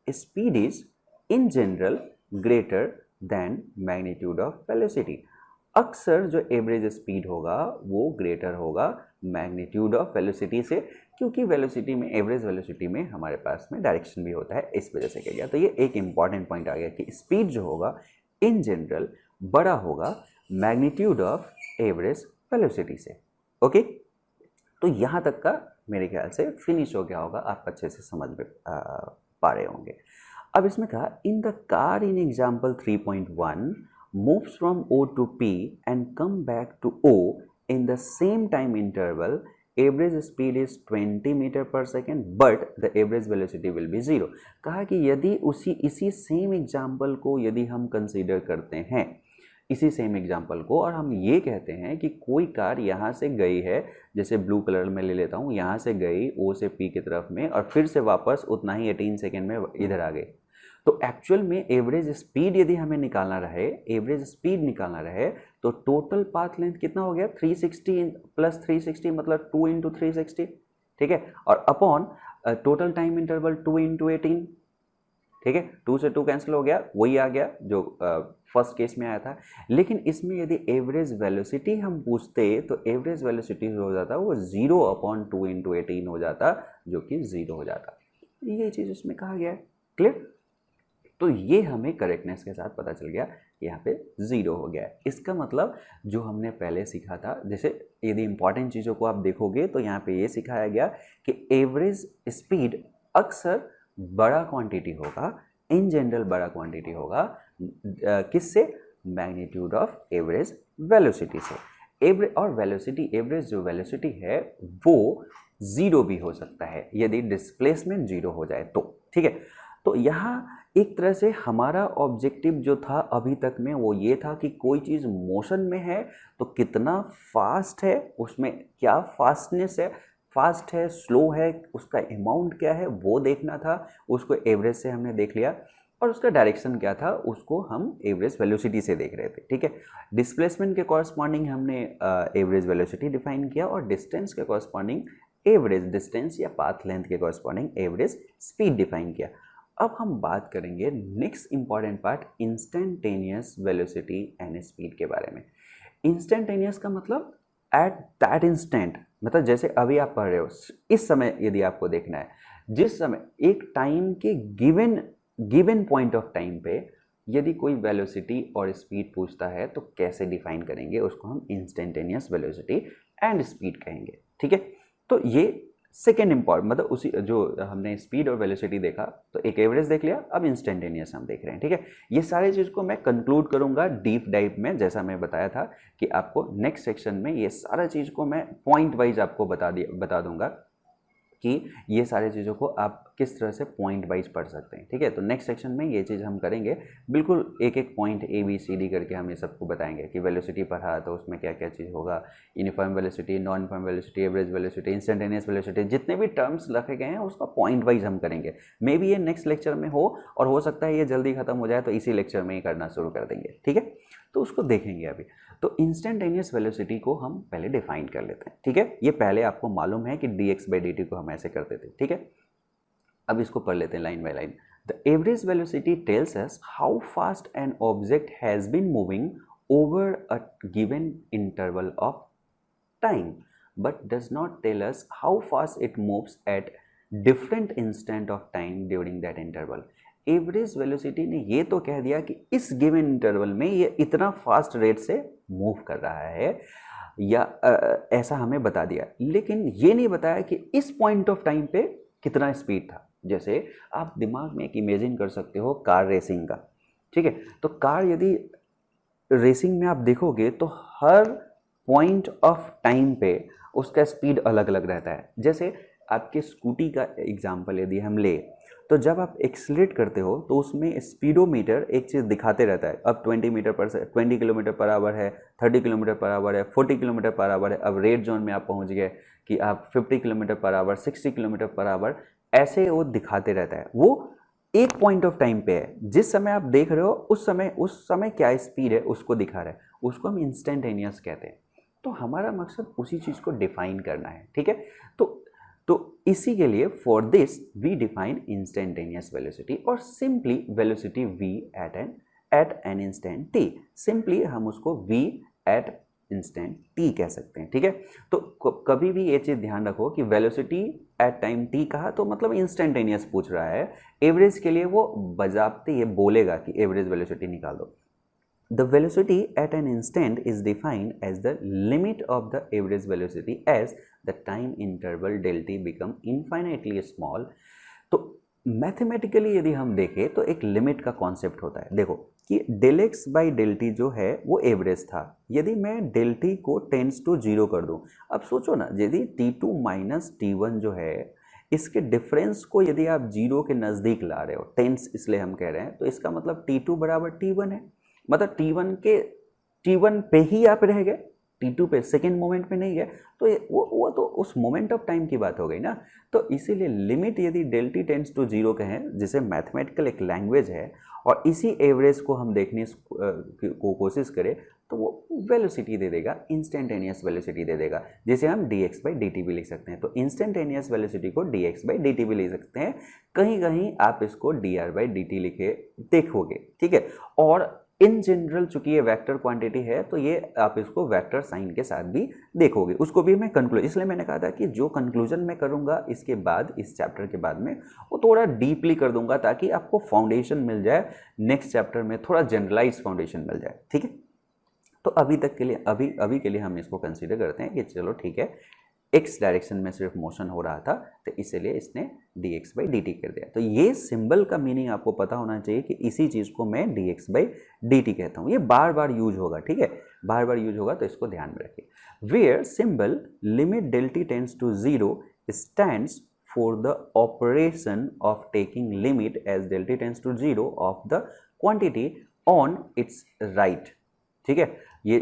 speed is in general greater than magnitude of velocity. अक्सर जो एवरेज स्पीड होगा वो ग्रेटर होगा मैग्नीट्यूड ऑफ वेलोसिटी से, क्योंकि वेलोसिटी में, एवरेज वेलोसिटी में हमारे पास में डायरेक्शन भी होता है, इस वजह से कह गया। तो ये एक इंपॉर्टेंट पॉइंट आ गया कि स्पीड जो होगा इन जनरल बड़ा होगा मैग्नीट्यूड ऑफ एवरेज वेलोसिटी से। ओके, तो यहाँ तक का मेरे ख्याल से फिनिश हो गया होगा, आप अच्छे से समझ में पा रहे होंगे। अब इसमें कहा in the car in example 3.1 moves from O to P and come back to O in the same time interval, average speed is 20 metre पर second but the average velocity will be 0। कहा कि यदि इसी same example को यदि हम consider करते हैं, इसी सेम एग्जाम्पल को, और हम ये कहते हैं कि कोई कार यहाँ से गई है, जैसे ब्लू कलर में ले लेता हूँ, यहाँ से गई O से P की तरफ में और फिर से वापस उतना ही 18 सेकेंड में इधर आ गई, तो एक्चुअल में एवरेज स्पीड यदि हमें निकालना रहे, एवरेज स्पीड निकालना रहे, तो टोटल पाथ लेंथ कितना हो गया 360 प्लस 360 मतलब 2 इंटू 360, ठीक है, और upon total time interval 2 into 18, ठीक है, 2 से 2 कैंसिल हो गया, वही आ गया जो फर्स्ट केस में आया था। लेकिन इसमें यदि एवरेज वेलोसिटी हम पूछते तो एवरेज वेलोसिटी हो जाता वो 0 अपॉन 2 इंटू 18 हो जाता, जो कि 0 हो जाता। ये चीज़ इसमें कहा गया है, क्लियर। तो ये हमें करेक्टनेस के साथ पता चल गया कि यहाँ पे 0 हो गया है। इसका मतलब जो हमने पहले सीखा था, जैसे यदि इंपॉर्टेंट चीज़ों को आप देखोगे तो यहाँ पे ये सिखाया गया कि एवरेज स्पीड अक्सर बड़ा क्वांटिटी होगा, इन जनरल बड़ा क्वांटिटी होगा, किससे, मैग्नीट्यूड ऑफ एवरेज वेलोसिटी से। एवरेज और वेलोसिटी, एवरेज जो वेलोसिटी है वो 0 भी हो सकता है यदि डिस्प्लेसमेंट 0 हो जाए तो, ठीक है। तो यहाँ एक तरह से हमारा ऑब्जेक्टिव जो था अभी तक में वो ये था कि कोई चीज़ मोशन में है तो कितना फास्ट है, उसमें क्या फास्टनेस है, फास्ट है, स्लो है, उसका अमाउंट क्या है वो देखना था, उसको एवरेज से हमने देख लिया, और उसका डायरेक्शन क्या था उसको हम एवरेज वेलोसिटी से देख रहे थे, ठीक है। डिस्प्लेसमेंट के कॉरस्पॉन्डिंग हमने एवरेज वेलोसिटी डिफाइन किया और डिस्टेंस के कॉरस्पॉन्डिंग एवरेज डिस्टेंस या पाथ लेंथ के कॉरस्पॉन्डिंग एवरेज स्पीड डिफाइन किया। अब हम बात करेंगे next important part, instantaneous velocity and speed के बारे में। इंस्टेंटेनियस का मतलब एट दैट इंस्टेंट, मतलब जैसे अभी आप पढ़ रहे हो, इस समय यदि आपको देखना है, जिस समय एक टाइम के गिवन पॉइंट ऑफ टाइम पे यदि कोई वेलोसिटी और स्पीड पूछता है तो कैसे डिफाइन करेंगे, उसको हम इंस्टेंटेनियस वेलोसिटी एंड स्पीड कहेंगे, ठीक है। तो ये सेकेंड इम्पॉर्टेंट, मतलब उसी जो हमने स्पीड और वेलोसिटी देखा तो एक एवरेज देख लिया, अब इंस्टेंटेनियस हम देख रहे हैं, ठीक है। ये सारी चीज़ को मैं कंक्लूड करूंगा डीप डाइव में, जैसा मैं बताया था कि आपको नेक्स्ट सेक्शन में ये सारा चीज़ को मैं पॉइंट वाइज आपको बता दूंगा कि ये सारी चीज़ों को आप किस तरह से पॉइंट वाइज पढ़ सकते हैं, ठीक है। तो नेक्स्ट सेक्शन में ये चीज़ हम करेंगे, बिल्कुल एक एक पॉइंट ABCD करके हम ये सबको बताएंगे कि वेलोसिटी पढ़ा तो उसमें क्या क्या चीज़ होगा, uniform velocity, non uniform velocity, average velocity, instantaneous velocity, जितने भी टर्म्स रखे गए हैं उसका पॉइंट वाइज हम करेंगे। मे बी ये नेक्स्ट लेक्चर में हो, और हो सकता है ये जल्दी खत्म हो जाए तो इसी लेक्चर में ही करना शुरू कर देंगे, ठीक है। तो उसको देखेंगे अभी। तो इंस्टेंटेनियस वेलोसिटी को हम पहले डिफाइन कर लेते हैं, ठीक है। ये पहले आपको मालूम है कि dx/dt को हम ऐसे करते थे, ठीक है। अब इसको पढ़ लेते हैं line by line. The average velocity tells us how fast an object has been moving over a given interval of time but does not tell us how fast it moves at different instant of time during that interval. Average velocity ने ये तो कह दिया कि इस given interval में ये इतना फास्ट रेट से मूव कर रहा है, या ऐसा हमें बता दिया, लेकिन ये नहीं बताया कि इस पॉइंट ऑफ टाइम पे कितना स्पीड था। जैसे आप दिमाग में एक इमेजिन कर सकते हो कार रेसिंग का, ठीक है। तो कार यदि रेसिंग में आप देखोगे तो हर पॉइंट ऑफ टाइम पे उसका स्पीड अलग अलग रहता है। जैसे आपके स्कूटी का एग्जांपल यदि हम ले, तो जब आप एक्सीलरेट करते हो तो उसमें स्पीडोमीटर एक चीज़ दिखाते रहता है, अब 20 किलोमीटर पर आवर है, 30 किलोमीटर पर आवर है, 40 किलोमीटर पर आवर है। अब रेड जोन में आप पहुंच गए कि आप 50 kilometre per hour, 60 kilometre per hour, ऐसे वो दिखाते रहता है। वो एक पॉइंट ऑफ टाइम पे है, जिस समय आप देख रहे हो उस समय क्या स्पीड है उसको दिखा रहा है, उसको हम इंस्टेंटेनियस कहते हैं। तो हमारा मकसद उसी चीज़ को डिफाइन करना है, ठीक है। तो इसी के लिए for this we define instantaneous velocity और simply velocity v at an instant t। Simply हम उसको v एट इंस्टेंट t कह सकते हैं, ठीक है। तो कभी भी ये चीज़ ध्यान रखो कि वेलोसिटी एट टाइम t कहा तो मतलब इंस्टेंटेनियस पूछ रहा है। एवरेज के लिए वो बजाबते ये बोलेगा कि एवरेज वेलोसिटी निकाल दो। The velocity at an instant is defined as the limit of the average velocity as the time interval del t become infinitely small। तो मैथमेटिकली यदि हम देखें तो एक लिमिट का कॉन्सेप्ट होता है। देखो कि del x by del t जो है वो एवरेज था, यदि मैं डेल टी को टेंस टू जीरो कर दूं, अब सोचो ना, यदि t2 माइनस t1 जो है इसके डिफरेंस को यदि आप जीरो के नज़दीक ला रहे हो, टेंस इसलिए हम कह रहे हैं, तो इसका मतलब t2 बराबर t1 है। मतलब T1 पे ही आप रह गए, T2 पे सेकेंड मोमेंट में नहीं गए, तो वो तो उस मोमेंट ऑफ टाइम की बात हो गई ना। तो इसीलिए लिमिट यदि del t tends to zero कहें, जिसे मैथमेटिकल एक लैंग्वेज है, और इसी एवरेज को हम देखने को कोशिश करें तो वो वेलोसिटी दे देगा, इंस्टेंटेनियस वेलोसिटी दे देगा, जिसे हम dx बाई dt भी लिख सकते हैं। तो इंस्टेंटेनियस वेलोसिटी को dx बाई dt भी लिख सकते हैं, कहीं कहीं आप इसको dr बाई dt लिखे देखोगे, ठीक है। और इन जनरल चूंकि ये वेक्टर क्वांटिटी है तो ये आप इसको वेक्टर साइन के साथ भी देखोगे, उसको भी मैं कंक्लूजन, इसलिए मैंने कहा था कि जो कंक्लूजन मैं करूंगा इसके बाद, इस चैप्टर के बाद में, वो थोड़ा डीपली कर दूंगा ताकि आपको फाउंडेशन मिल जाए, नेक्स्ट चैप्टर में थोड़ा जनरलाइज फाउंडेशन मिल जाए, ठीक है। तो अभी तक के लिए अभी के लिए हम इसको कंसीडर करते हैं कि चलो ठीक है, एक्स डायरेक्शन में सिर्फ मोशन हो रहा था तो इसीलिए इसने dx बाई dt कर दिया। तो ये सिंबल का मीनिंग आपको पता होना चाहिए कि इसी चीज़ को मैं dx बाई dt कहता हूँ। ये बार बार यूज होगा, ठीक है, बार बार यूज होगा, तो इसको ध्यान में रखिए। Where symbol limit del t tends to zero stands for the operation of taking limit as del t tends to zero of the quantity on its right, ठीक है। ये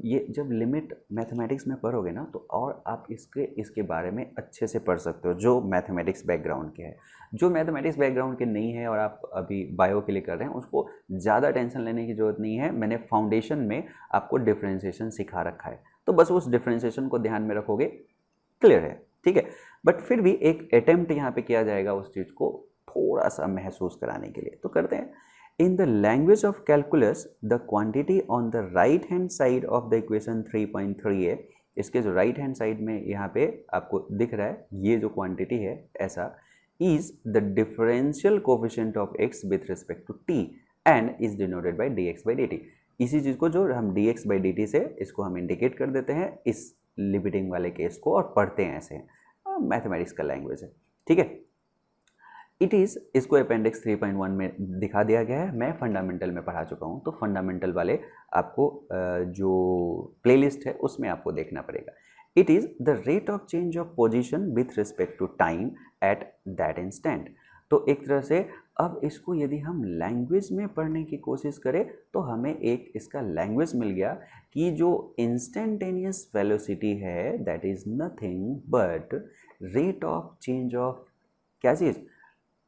ये जब लिमिट मैथमेटिक्स में पढ़ोगे ना तो और आप इसके बारे में अच्छे से पढ़ सकते हो, जो मैथमेटिक्स बैकग्राउंड के है। जो मैथमेटिक्स बैकग्राउंड के नहीं है और आप अभी बायो के लिए कर रहे हैं, उसको ज़्यादा टेंशन लेने की ज़रूरत नहीं है। मैंने फाउंडेशन में आपको डिफ्रेंशिएशन सिखा रखा है, तो बस उस डिफ्रेंशिएशन को ध्यान में रखोगे, क्लियर है, ठीक है। बट फिर भी एक अटेम्प्ट यहाँ पे किया जाएगा उस चीज़ को थोड़ा सा महसूस कराने के लिए, तो करते हैं। In the language of calculus, the quantity on the right hand side of the equation 3.3a, इसके जो राइट हैंड साइड में यहाँ पे आपको दिख रहा है, ये जो क्वांटिटी है ऐसा, is the differential coefficient of x with respect to t and is denoted by dx by dt। इसी चीज़ को जो हम dx by dt से इसको हम इंडिकेट कर देते हैं इस लिमिटिंग वाले केस को, और पढ़ते हैं ऐसे, मैथमेटिक्स का लैंग्वेज है, ठीक है। इट इज़, इसको अपेंडिक्स 3.1 में दिखा दिया गया है, मैं फंडामेंटल में पढ़ा चुका हूँ, तो फंडामेंटल वाले आपको जो प्लेलिस्ट है उसमें आपको देखना पड़ेगा। It is the rate of change of position with respect to time at that instant. तो एक तरह से अब इसको यदि हम लैंग्वेज में पढ़ने की कोशिश करें तो हमें एक इसका लैंग्वेज मिल गया कि जो इंस्टेंटेनियस वेलोसिटी है that is nothing but rate of change of क्या चीज़,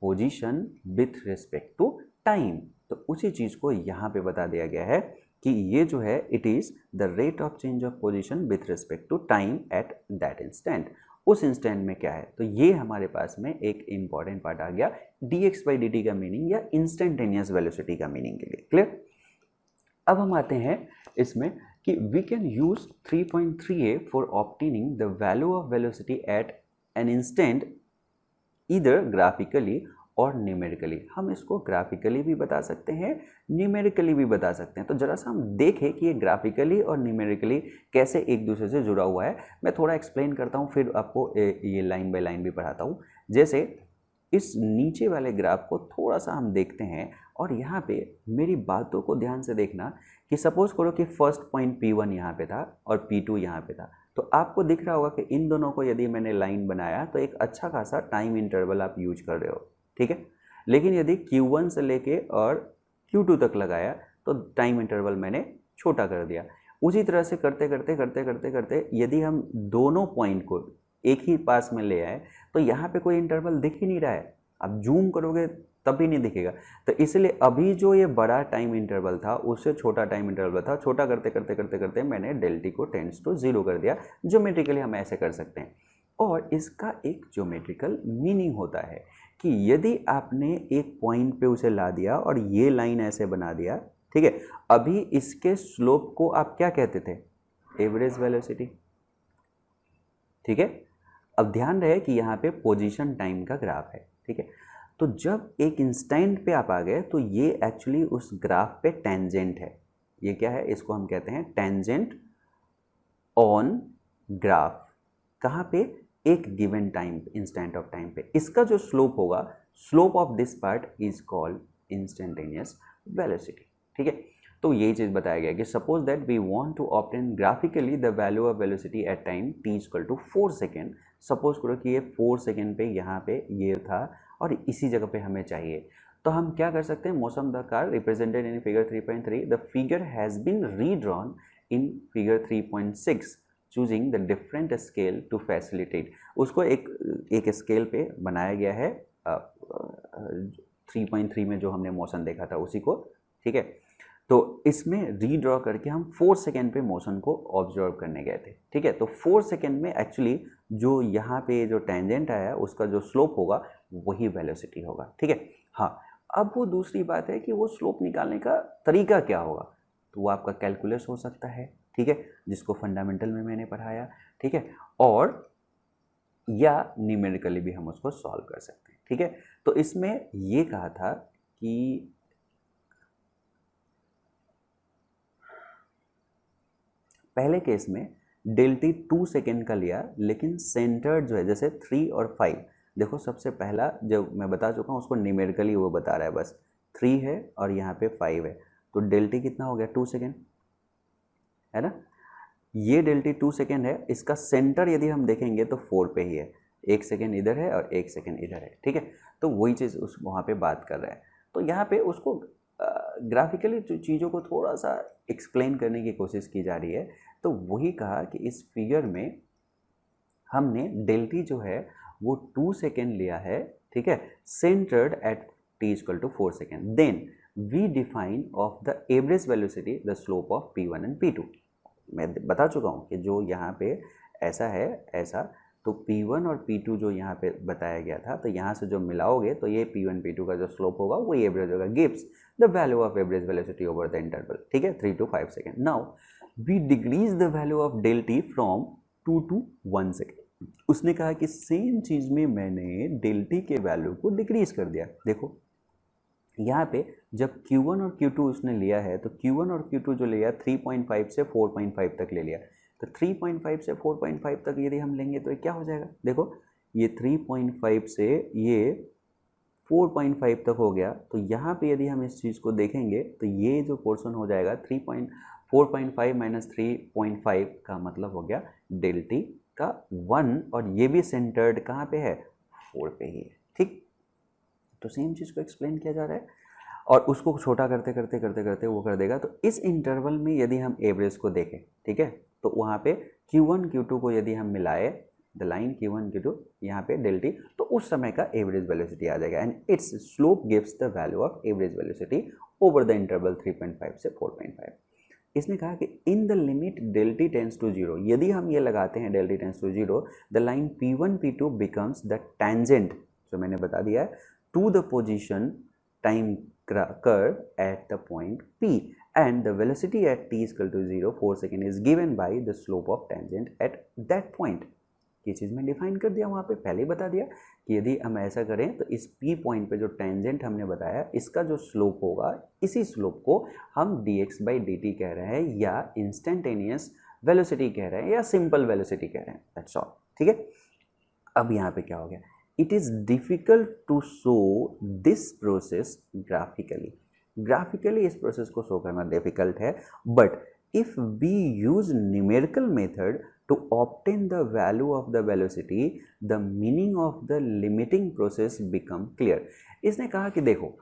position with respect to time. तो उसी चीज़ को यहाँ पे बता दिया गया है कि ये जो है it is the rate of change of position with respect to time at that instant. उस इंस्टेंट में क्या है, तो ये हमारे पास में एक इंपॉर्टेंट पार्ट आ गया dx बाई dt का मीनिंग या इंस्टेंटेनियस वेलोसिटी का मीनिंग के लिए, क्लियर। अब हम आते हैं इसमें कि we can use 3.3a for obtaining the value of velocity at an instant इधर ग्राफिकली और न्यूमेरिकली। हम इसको ग्राफिकली भी बता सकते हैं, न्यूमेरिकली भी बता सकते हैं। तो जरा सा हम देखें कि ये ग्राफिकली और न्यूमेरिकली कैसे एक दूसरे से जुड़ा हुआ है। मैं थोड़ा एक्सप्लेन करता हूँ, फिर आपको ये लाइन बाय लाइन भी पढ़ाता हूँ। जैसे इस नीचे वाले ग्राफ को थोड़ा सा हम देखते हैं और यहाँ पे मेरी बातों को ध्यान से देखना कि सपोज करो कि फर्स्ट पॉइंट P1 यहाँ पे था और P2 यहाँ पे था, तो आपको दिख रहा होगा कि इन दोनों को यदि मैंने लाइन बनाया तो एक अच्छा खासा टाइम इंटरवल आप यूज कर रहे हो, ठीक है। लेकिन यदि Q1 से लेके और Q2 तक लगाया तो टाइम इंटरवल मैंने छोटा कर दिया। उसी तरह से करते करते करते करते करते यदि हम दोनों पॉइंट को एक ही पास में ले आए तो यहाँ पे कोई इंटरवल दिख ही नहीं रहा है, आप जूम करोगे तभी नहीं दिखेगा। तो इसलिए अभी जो ये बड़ा टाइम इंटरवल था उससे छोटा टाइम इंटरवल था, छोटा करते करते करते करते मैंने डेल्टी को टेंड्स टू 0 कर दिया। ज्योमेट्रिकली हम ऐसे कर सकते हैं। और इसका एक ज्योमेट्रिकल मीनिंग होता है कि यदि आपने एक पॉइंट पे उसे ला दिया और ये लाइन ऐसे बना दिया, ठीक है, अभी इसके स्लोप को आप क्या कहते थे? एवरेज वेलोसिटी, ठीक है। अब ध्यान रहे कि यहाँ पे पोजीशन टाइम का ग्राफ है, ठीक है। तो जब एक इंस्टेंट पे आप आ गए तो ये एक्चुअली उस ग्राफ पे टेंजेंट है। ये क्या है? इसको हम कहते हैं टेंजेंट ऑन ग्राफ। कहाँ पे? एक given time, instant of time पे। इसका जो स्लोप होगा, slope of this part is called instantaneous velocity, ठीक है। तो यही चीज़ बताया गया कि suppose that we want to obtain graphically the value of velocity at time t equal to 4 second. Suppose करो कि ये 4 सेकेंड पे यहाँ पे ये था और इसी जगह पे हमें चाहिए, तो हम क्या कर सकते हैं? Motion the car represented in figure 3.3, the figure has been redrawn in figure 3.6 choosing the different scale to facilitate. उसको एक स्केल पे बनाया गया है 3.3 में जो हमने मोशन देखा था उसी को, ठीक है। तो इसमें रीड्रॉ करके हम 4 सेकेंड पे मोशन को ऑब्जर्व करने गए थे, ठीक है। तो 4 सेकेंड में एक्चुअली जो यहाँ पे जो टेंजेंट आया उसका जो स्लोप होगा वही वेलोसिटी होगा, ठीक है। हाँ, अब वो दूसरी बात है कि वो स्लोप निकालने का तरीका क्या होगा, तो वो आपका कैलकुलस हो सकता है, ठीक है, जिसको फंडामेंटल में मैंने पढ़ाया, ठीक है, और या न्यूमेरिकली भी हम उसको सॉल्व कर सकते हैं, ठीक है। तो इसमें ये कहा था कि पहले केस में डेल्टी 2 सेकेंड का लिया, लेकिन सेंटर्ड जो है जैसे 3 और 5, देखो सबसे पहला जो मैं बता चुका हूँ उसको न्यूमेरिकली वो बता रहा है, बस 3 है और यहाँ पे 5 है, तो डेल्टी कितना हो गया? 2 सेकेंड, है ना। ये डेल्टी 2 सेकेंड है, इसका सेंटर यदि हम देखेंगे तो 4 पे ही है, 1 सेकेंड इधर है और 1 सेकेंड इधर है, ठीक है। तो वही चीज़ उस वहाँ पे बात कर रहा है। तो यहाँ पे उसको ग्राफिकली चीज़ों को थोड़ा सा एक्सप्लेन करने की कोशिश की जा रही है। तो वही कहा कि इस फिगर में हमने डेल्टी जो है वो 2 सेकेंड लिया है, ठीक है, centred at t equal to 4 second. Then we define of the average velocity the slope of P1 and P2। मैं बता चुका हूँ कि जो यहाँ पे ऐसा है ऐसा, तो P1 और P2 जो यहाँ पे बताया गया था, तो यहाँ से जो मिलाओगे तो ये P1 P2 का जो स्लोप होगा वो एवरेज होगा, gives the value of average velocity over the interval, ठीक है, 3 to 5 second. Now we decrease the value of del t from 2 to 1 second. उसने कहा कि सेम चीज़ में मैंने डेल टी के वैल्यू को डिक्रीज कर दिया। देखो यहाँ पे जब Q1 और Q2 उसने लिया है तो Q1 और Q2 जो लिया 3.5 से 4.5 तक ले लिया, तो 3.5 से 4.5 तक यदि हम लेंगे तो ये क्या हो जाएगा? देखो ये 3.5 से ये 4.5 तक हो गया, तो यहाँ पे यदि हम इस चीज़ को देखेंगे तो ये जो पोर्शन हो जाएगा 4.5 माइनस 3.5 का मतलब हो गया डेल टी का 1, और ये भी सेंटर्ड कहाँ पे है? 4 पे ही है, ठीक। तो सेम चीज़ को एक्सप्लेन किया जा रहा है और उसको छोटा करते करते करते करते वो कर देगा। तो इस इंटरवल में यदि हम एवरेज को देखें, ठीक है, तो वहाँ पे Q1 Q2 को यदि हम मिलाए, द लाइन Q1 Q2 यहाँ पे डेल टी, तो उस समय का एवरेज वेलोसिटी आ जाएगा and its slope gives the value of average velocity over the interval 3.5 से 4.5। इसने कहा कि in the limit del t tends to 0, यदि हम ये लगाते हैं del t tends to 0, the line P1 P2 becomes the tangent, जो मैंने बता दिया है, to the position time curve at the point P, and the velocity at t is equal to 0 4 second is given by the slope of tangent at that point। ये चीज़ में define कर दिया, वहाँ पे पहले ही बता दिया कि यदि हम ऐसा करें तो इस P पॉइंट पे जो टेंजेंट हमने बताया इसका जो स्लोप होगा, इसी स्लोप को हम dx by dt कह रहे हैं या इंस्टेंटेनियस वेलोसिटी कह रहे हैं या सिंपल वेलोसिटी कह रहे हैं, दैट्स ऑल, ठीक है। अब यहाँ पे क्या हो गया? It is difficult to show this process graphically। Graphically इस प्रोसेस को शो करना डिफिकल्ट है, but if we use numerical method to obtain the value of the velocity, the meaning of the limiting process become clear। इसने कहा कि देखो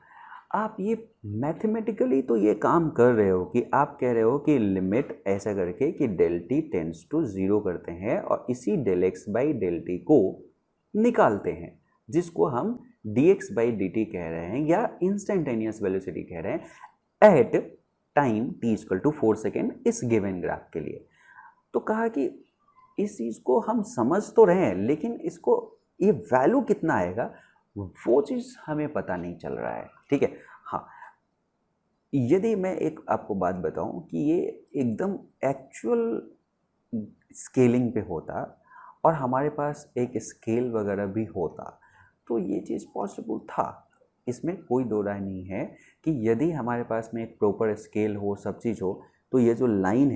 आप ये मैथमेटिकली तो ये काम कर रहे हो कि आप कह रहे हो कि लिमिट ऐसा करके कि डेल टी टेंड्स टू 0 करते हैं और इसी del x by del t को निकालते हैं, जिसको हम dx बाई dt कह रहे हैं या इंस्टेंटेनियस वेलोसिटी कह रहे हैं at time t equal to 4 second इस गिवन ग्राफ के लिए। तो कहा कि इस चीज़ को हम समझ तो रहे हैं, लेकिन इसको ये वैल्यू कितना आएगा वो चीज़ हमें पता नहीं चल रहा है। ठीक है, हाँ, यदि मैं एक आपको बात बताऊं कि ये एकदम एक्चुअल स्केलिंग पे होता और हमारे पास एक स्केल वगैरह भी होता तो ये चीज़ पॉसिबल था, इसमें कोई दो राय नहीं है कि यदि हमारे पास में एक प्रॉपर स्केल हो, सब चीज़ हो, तो ये जो लाइन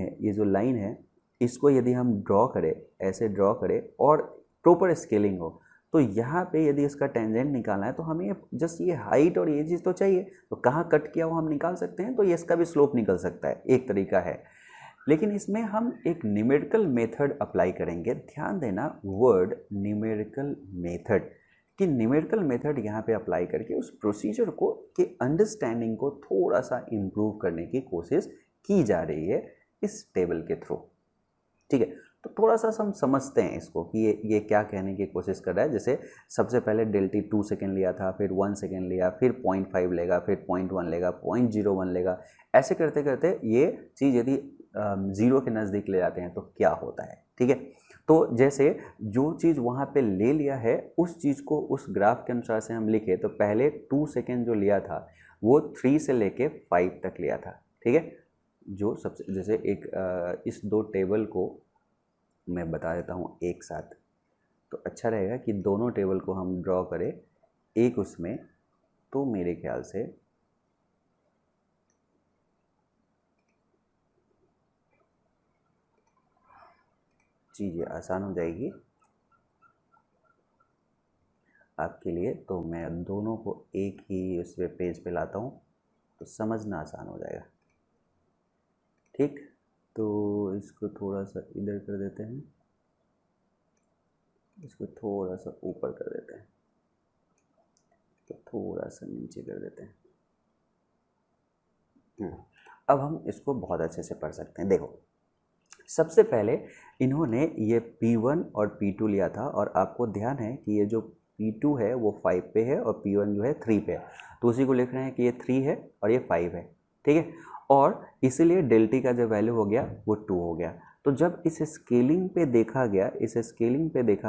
है इसको यदि हम ड्रॉ करें, ऐसे ड्रॉ करें और प्रॉपर स्केलिंग हो, तो यहाँ पे यदि इसका टेंजेंट निकालना है तो हमें जस्ट ये हाइट और ये चीज़ तो चाहिए, तो कहाँ कट किया वो हम निकाल सकते हैं, तो ये इसका भी स्लोप निकल सकता है, एक तरीका है। लेकिन इसमें हम एक न्यूमेरिकल मेथड अप्लाई करेंगे। ध्यान देना वर्ड न्यूमेरिकल मेथड, कि न्यूमेरिकल मेथड यहाँ पे अप्लाई करके उस प्रोसीजर को के अंडरस्टैंडिंग को थोड़ा सा इम्प्रूव करने की कोशिश की जा रही है इस टेबल के थ्रू। ठीक है, तो थोड़ा सा हम समझते हैं इसको कि ये क्या कहने की कोशिश कर रहा है। जैसे सबसे पहले डेल टी 2 सेकेंड लिया था, फिर 1 सेकेंड लिया, फिर 0.5 लेगा, फिर 0.1 लेगा, 0.01 लेगा, ऐसे करते करते ये चीज़ यदि 0 के नज़दीक ले जाते हैं तो क्या होता है। ठीक है, तो जैसे जो चीज़ वहाँ पे ले लिया है उस चीज़ को उस ग्राफ के अनुसार से हम लिखे, तो पहले 2 सेकेंड जो लिया था वो 3 से लेके 5 तक लिया था। ठीक है, जो सबसे जैसे एक इस दो टेबल को मैं बता देता हूँ एक साथ, तो अच्छा रहेगा कि दोनों टेबल को हम ड्रॉ करें एक उसमें, तो मेरे ख्याल से चीज़ें आसान हो जाएगी आपके लिए। तो मैं दोनों को एक ही उस पेज पे लाता हूँ तो समझना आसान हो जाएगा। ठीक, तो इसको थोड़ा सा इधर कर देते हैं, इसको थोड़ा सा ऊपर कर देते हैं, तो थोड़ा सा नीचे कर देते हैं। अब हम इसको बहुत अच्छे से पढ़ सकते हैं। देखो, सबसे पहले इन्होंने ये P1 और P2 लिया था और आपको ध्यान है कि ये जो P2 है वो 5 पे है और P1 जो है 3 पे है, तो उसी को लिख रहे हैं कि ये 3 है और ये 5 है। ठीक है, और इसीलिए डेल टी का जो वैल्यू हो गया वो 2 हो गया। तो जब इस स्केलिंग पे देखा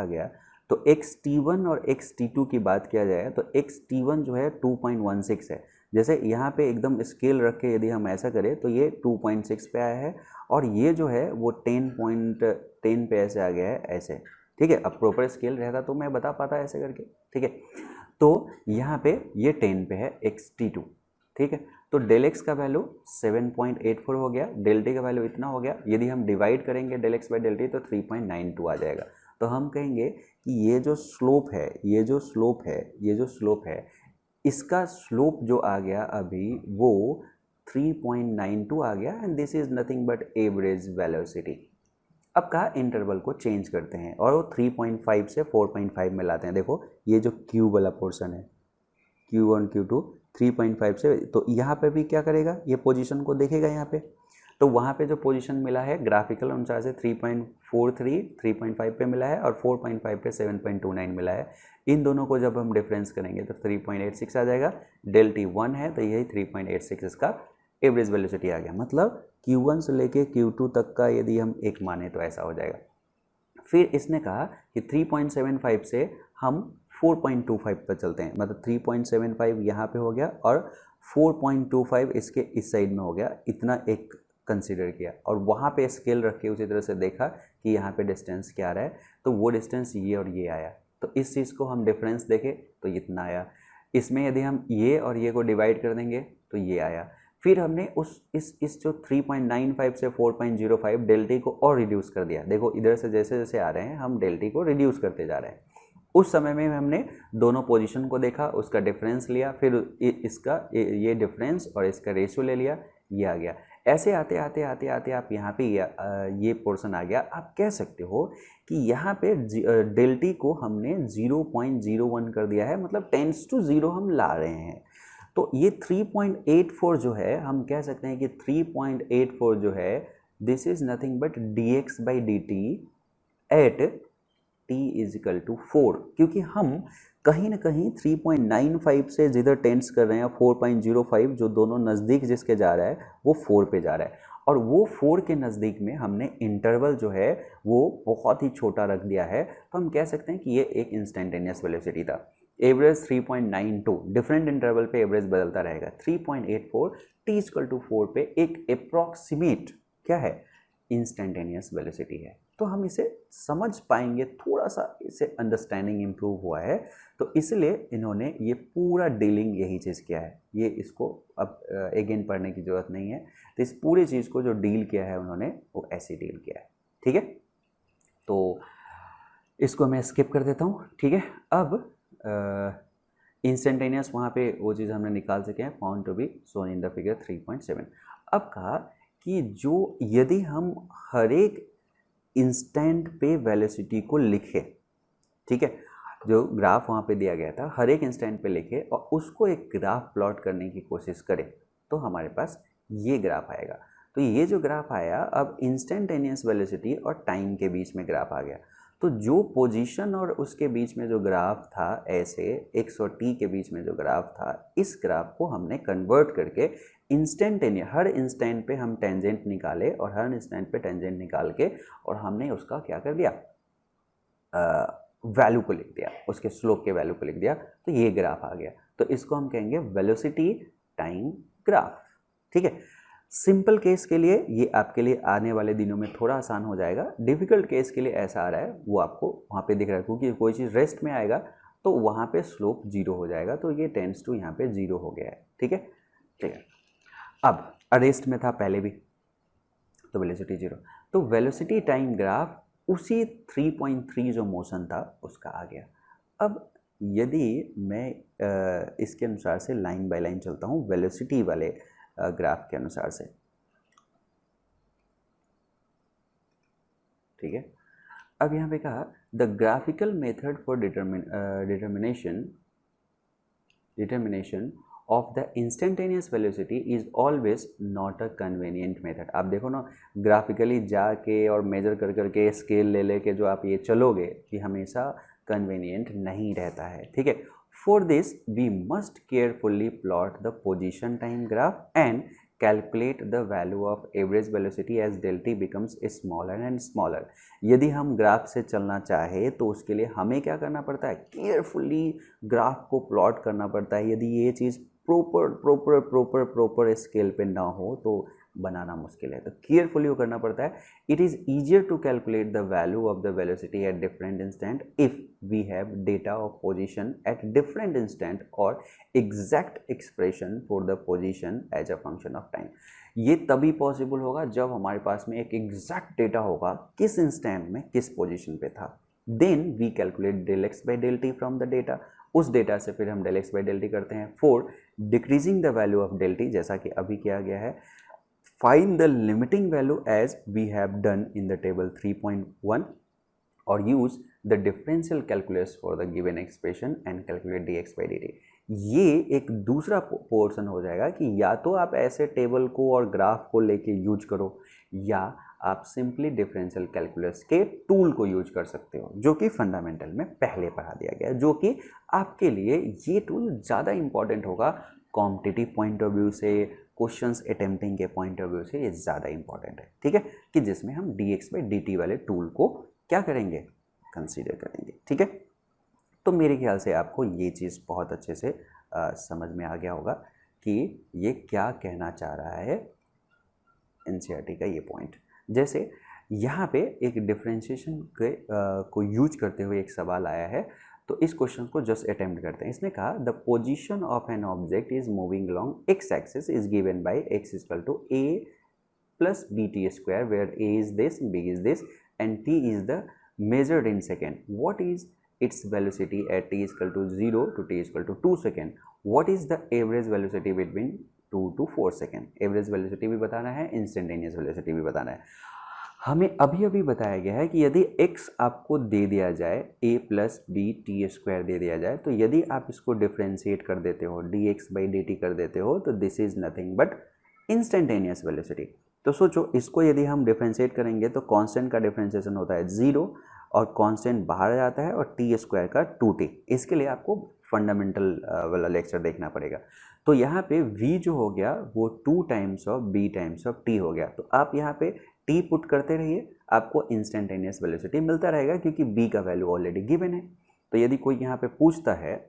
गया तो xt1 और xt2 की बात किया जाए तो xt1 जो है 2.16 है। जैसे यहाँ पे एकदम स्केल रख के यदि हम ऐसा करें तो ये 2.6 पे आया है और ये जो है वो 10.10 पे ऐसे आ गया है ऐसे। ठीक है, अब प्रॉपर स्केल रहता तो मैं बता पाता ऐसे करके। ठीक है, तो यहाँ पे ये 10 पे है xt2। ठीक है, तो डेल एक्स का वैल्यू 7.84 हो गया, डेल टी का वैल्यू इतना हो गया। यदि हम डिवाइड करेंगे del x by del t तो 3.92 आ जाएगा। तो हम कहेंगे कि ये जो स्लोप है इसका स्लोप जो आ गया अभी वो 3.92 आ गया and this is nothing but average velocity. अब कहा इंटरवल को चेंज करते हैं और वो 3.5 से 4.5 में लाते हैं। देखो ये जो क्यू वाला पोर्शन है Q1 Q2 3.5 से, तो यहाँ पे भी क्या करेगा, ये पोजीशन को देखेगा यहाँ पे, तो वहाँ पे जो पोजीशन मिला है ग्राफिकल अनुसार से 3.43 3.5 पे मिला है और 4.5 पे 7.29 मिला है। इन दोनों को जब हम डिफरेंस करेंगे तो 3.86 आ जाएगा। डेल टी 1 है तो यही 3.86 इसका एवरेज वेलोसिटी आ गया। मतलब Q1 से लेके Q2 तक का यदि हम एक माने तो ऐसा हो जाएगा। फिर इसने कहा कि 3.75 से हम 4.25 पर चलते हैं, मतलब 3.75 यहाँ पे हो गया और 4.25 इसके इस साइड में हो गया, इतना एक कंसीडर किया और वहाँ पे स्केल रख के उसी तरह से देखा कि यहाँ पे डिस्टेंस क्या आ रहा है, तो वो डिस्टेंस ये और ये आया। तो इस चीज़ को हम डिफरेंस देखें तो इतना आया। इसमें यदि हम ये और ये को डिवाइड कर देंगे तो ये आया। फिर हमने इस जो 3.95 से 4.05 डेल टी को और रिड्यूस कर दिया। देखो इधर से जैसे जैसे आ रहे हैं हम डेल टी को रिड्यूस करते जा रहे हैं। उस समय में हमने दोनों पोजीशन को देखा, उसका डिफरेंस लिया, फिर इसका ये डिफरेंस और इसका रेशियो ले लिया, ये आ गया। ऐसे आते आते आते आते आप यहाँ पे ये पोर्शन आ गया। आप कह सकते हो कि यहाँ पे डेल टी को हमने 0.01 कर दिया है, मतलब टेंस टू 0 हम ला रहे हैं। तो ये 3.84 जो है, हम कह सकते हैं कि 3.84 जो है this is nothing but dx by dt at t is equal to 4, क्योंकि हम कहीं ना कहीं 3.95 से जिधर टेंस कर रहे हैं 4.05 जो दोनों नज़दीक जिसके जा रहा है वो 4 पे जा रहा है, और वो 4 के नज़दीक में हमने इंटरवल जो है वो बहुत ही छोटा रख दिया है। तो हम कह सकते हैं कि ये एक इंस्टेंटेनियस वेलोसिटी था। एवरेज 3.92, डिफरेंट इंटरवल पे एवरेज बदलता रहेगा। 3.84 t इक्वल टू 4 पे एक अप्रॉक्सीमेट क्या है, इंस्टेंटेनियस वेलोसिटी है। तो हम इसे समझ पाएंगे, थोड़ा सा इसे अंडरस्टैंडिंग इम्प्रूव हुआ है, तो इसलिए इन्होंने ये पूरा डीलिंग यही चीज़ किया है। ये इसको अब अगेन पढ़ने की ज़रूरत नहीं है। तो इस पूरी चीज़ को जो डील किया है उन्होंने वो ऐसे डील किया है, ठीक है। तो इसको मैं स्किप कर देता हूँ, ठीक है। अब इंस्टेंटेनियस वहाँ पे वो चीज़ हमने निकाल सके हैं, found to be shown in the figure 3.7। अब कहा कि जो यदि हम हर एक इंस्टेंट पे वेलोसिटी को लिखे, ठीक है, जो ग्राफ वहाँ पे दिया गया था हर एक इंस्टेंट पे लिखे और उसको एक ग्राफ प्लॉट करने की कोशिश करें, तो हमारे पास ये ग्राफ आएगा। तो ये जो ग्राफ आया, अब इंस्टेंटेनियस वेलोसिटी और टाइम के बीच में ग्राफ आ गया। तो जो पोजीशन और उसके बीच में जो ग्राफ था, ऐसे x और t के बीच में जो ग्राफ था, इस ग्राफ को हमने कन्वर्ट करके इंस्टेंटेनियस, हर इंस्टेंट पे हम टेंजेंट निकाले और हर इंस्टेंट पे टेंजेंट निकाल के और हमने उसका क्या कर दिया, वैल्यू को लिख दिया, उसके स्लोप के वैल्यू को लिख दिया। तो ये ग्राफ आ गया। तो इसको हम कहेंगे वेलोसिटी टाइम ग्राफ, ठीक है। सिंपल केस के लिए ये आपके लिए आने वाले दिनों में थोड़ा आसान हो जाएगा। डिफ़िकल्ट केस के लिए ऐसा आ रहा है, वो आपको वहाँ पे दिख रहा है, क्योंकि कोई चीज़ रेस्ट में आएगा तो वहाँ पे स्लोप 0 हो जाएगा। तो ये टेंस टू यहाँ पे 0 हो गया है, ठीक है, ठीक है। अब अरेस्ट में था पहले भी, तो वेलोसिटी 0, तो वेलोसिटी टाइम ग्राफ उसी 3.3 जो मोशन था उसका आ गया। अब यदि मैं इसके अनुसार से लाइन बाय लाइन चलता हूँ वेलोसिटी वाले ग्राफ के अनुसार से, ठीक है। अब यहाँ पे कहा the graphical method for determination of the instantaneous velocity is always not a convenient method. आप देखो ना, ग्राफिकली जाके और मेजर कर करके स्केल ले लेके जो आप ये चलोगे, कि हमेशा कन्वीनियंट नहीं रहता है, ठीक है। For this, we must carefully plot the position time graph and calculate the value of average velocity as del t becomes smaller and smaller। यदि हम ग्राफ से चलना चाहे तो उसके लिए हमें क्या करना पड़ता है, केयरफुली ग्राफ को प्लॉट करना पड़ता है। यदि ये चीज़ प्रॉपर स्केल पे ना हो तो बनाना मुश्किल है, तो केयरफुली वो करना पड़ता है। It is easier to calculate the value of the velocity at different instant if we have data of position at different instant और exact expression for the position as a function of time. ये तभी possible होगा जब हमारे पास में एक exact data होगा किस इंस्टेंट में किस पोजीशन पे था। Then we calculate del x by del t from the data, उस डेटा से फिर हम del x by del t करते हैं। For decreasing the value of del t, जैसा कि अभी किया गया है, find the limiting value as we have done in the table 3.1 or use the differential calculus for the given expression and calculate dx by dt। ये एक दूसरा portion हो जाएगा कि या तो आप ऐसे टेबल को और ग्राफ को लेके यूज करो, या आप सिंपली डिफरेंशियल कैलकुलस के टूल को यूज कर सकते हो, जो कि फंडामेंटल में पहले पढ़ा दिया गया है, जो कि आपके लिए ये टूल ज़्यादा इंपॉर्टेंट होगा कॉम्पिटिटिव पॉइंट ऑफ व्यू से, क्वेश्चंस अटेम्प्टिंग के पॉइंट ऑफ व्यू से ये ज़्यादा इंपॉर्टेंट है, ठीक है, कि जिसमें हम dx बाई dt वाले टूल को क्या करेंगे, कंसीडर करेंगे, ठीक है। तो मेरे ख्याल से आपको ये चीज़ बहुत अच्छे से समझ में आ गया होगा कि ये क्या कहना चाह रहा है एनसीईआरटी का ये पॉइंट। जैसे यहाँ पे एक डिफरेंशिएशन के को यूज करते हुए एक सवाल आया है, तो इस क्वेश्चन को जस्ट अटेम्प्ट करते हैं। इसने कहा the position of an object is moving along x axis is given by x equal to a plus B T square, where a is this, b is this and t is the measured in second. What is its velocity at t is equal to 0 to t is equal to 2 second. What is the average velocity between 2 to 4 second? Average velocity भी बताना है, instantaneous velocity भी बताना है. हमें अभी अभी बताया गया है कि यदि x आपको दे दिया जाए a plus B T square दे दिया जाए, तो यदि आप इसको डिफ्रेंशिएट कर देते हो dx बाई dt कर देते हो, तो this is nothing but instantaneous velocity. तो सोचो इसको यदि हम डिफ्रेंशिएट करेंगे तो कांस्टेंट का डिफ्रेंशिएशन होता है 0 और कांस्टेंट बाहर आ जाता है और टी स्क्वायर का 2t. इसके लिए आपको फंडामेंटल वाला लेक्चर देखना पड़ेगा. तो यहाँ पे v जो हो गया वो 2 times of b times of t हो गया. तो आप यहाँ पे t पुट करते रहिए, आपको इंस्टेंटेनियस वेलोसिटी मिलता रहेगा क्योंकि b का वैल्यू ऑलरेडी गिवन है. तो यदि कोई यहाँ पे पूछता है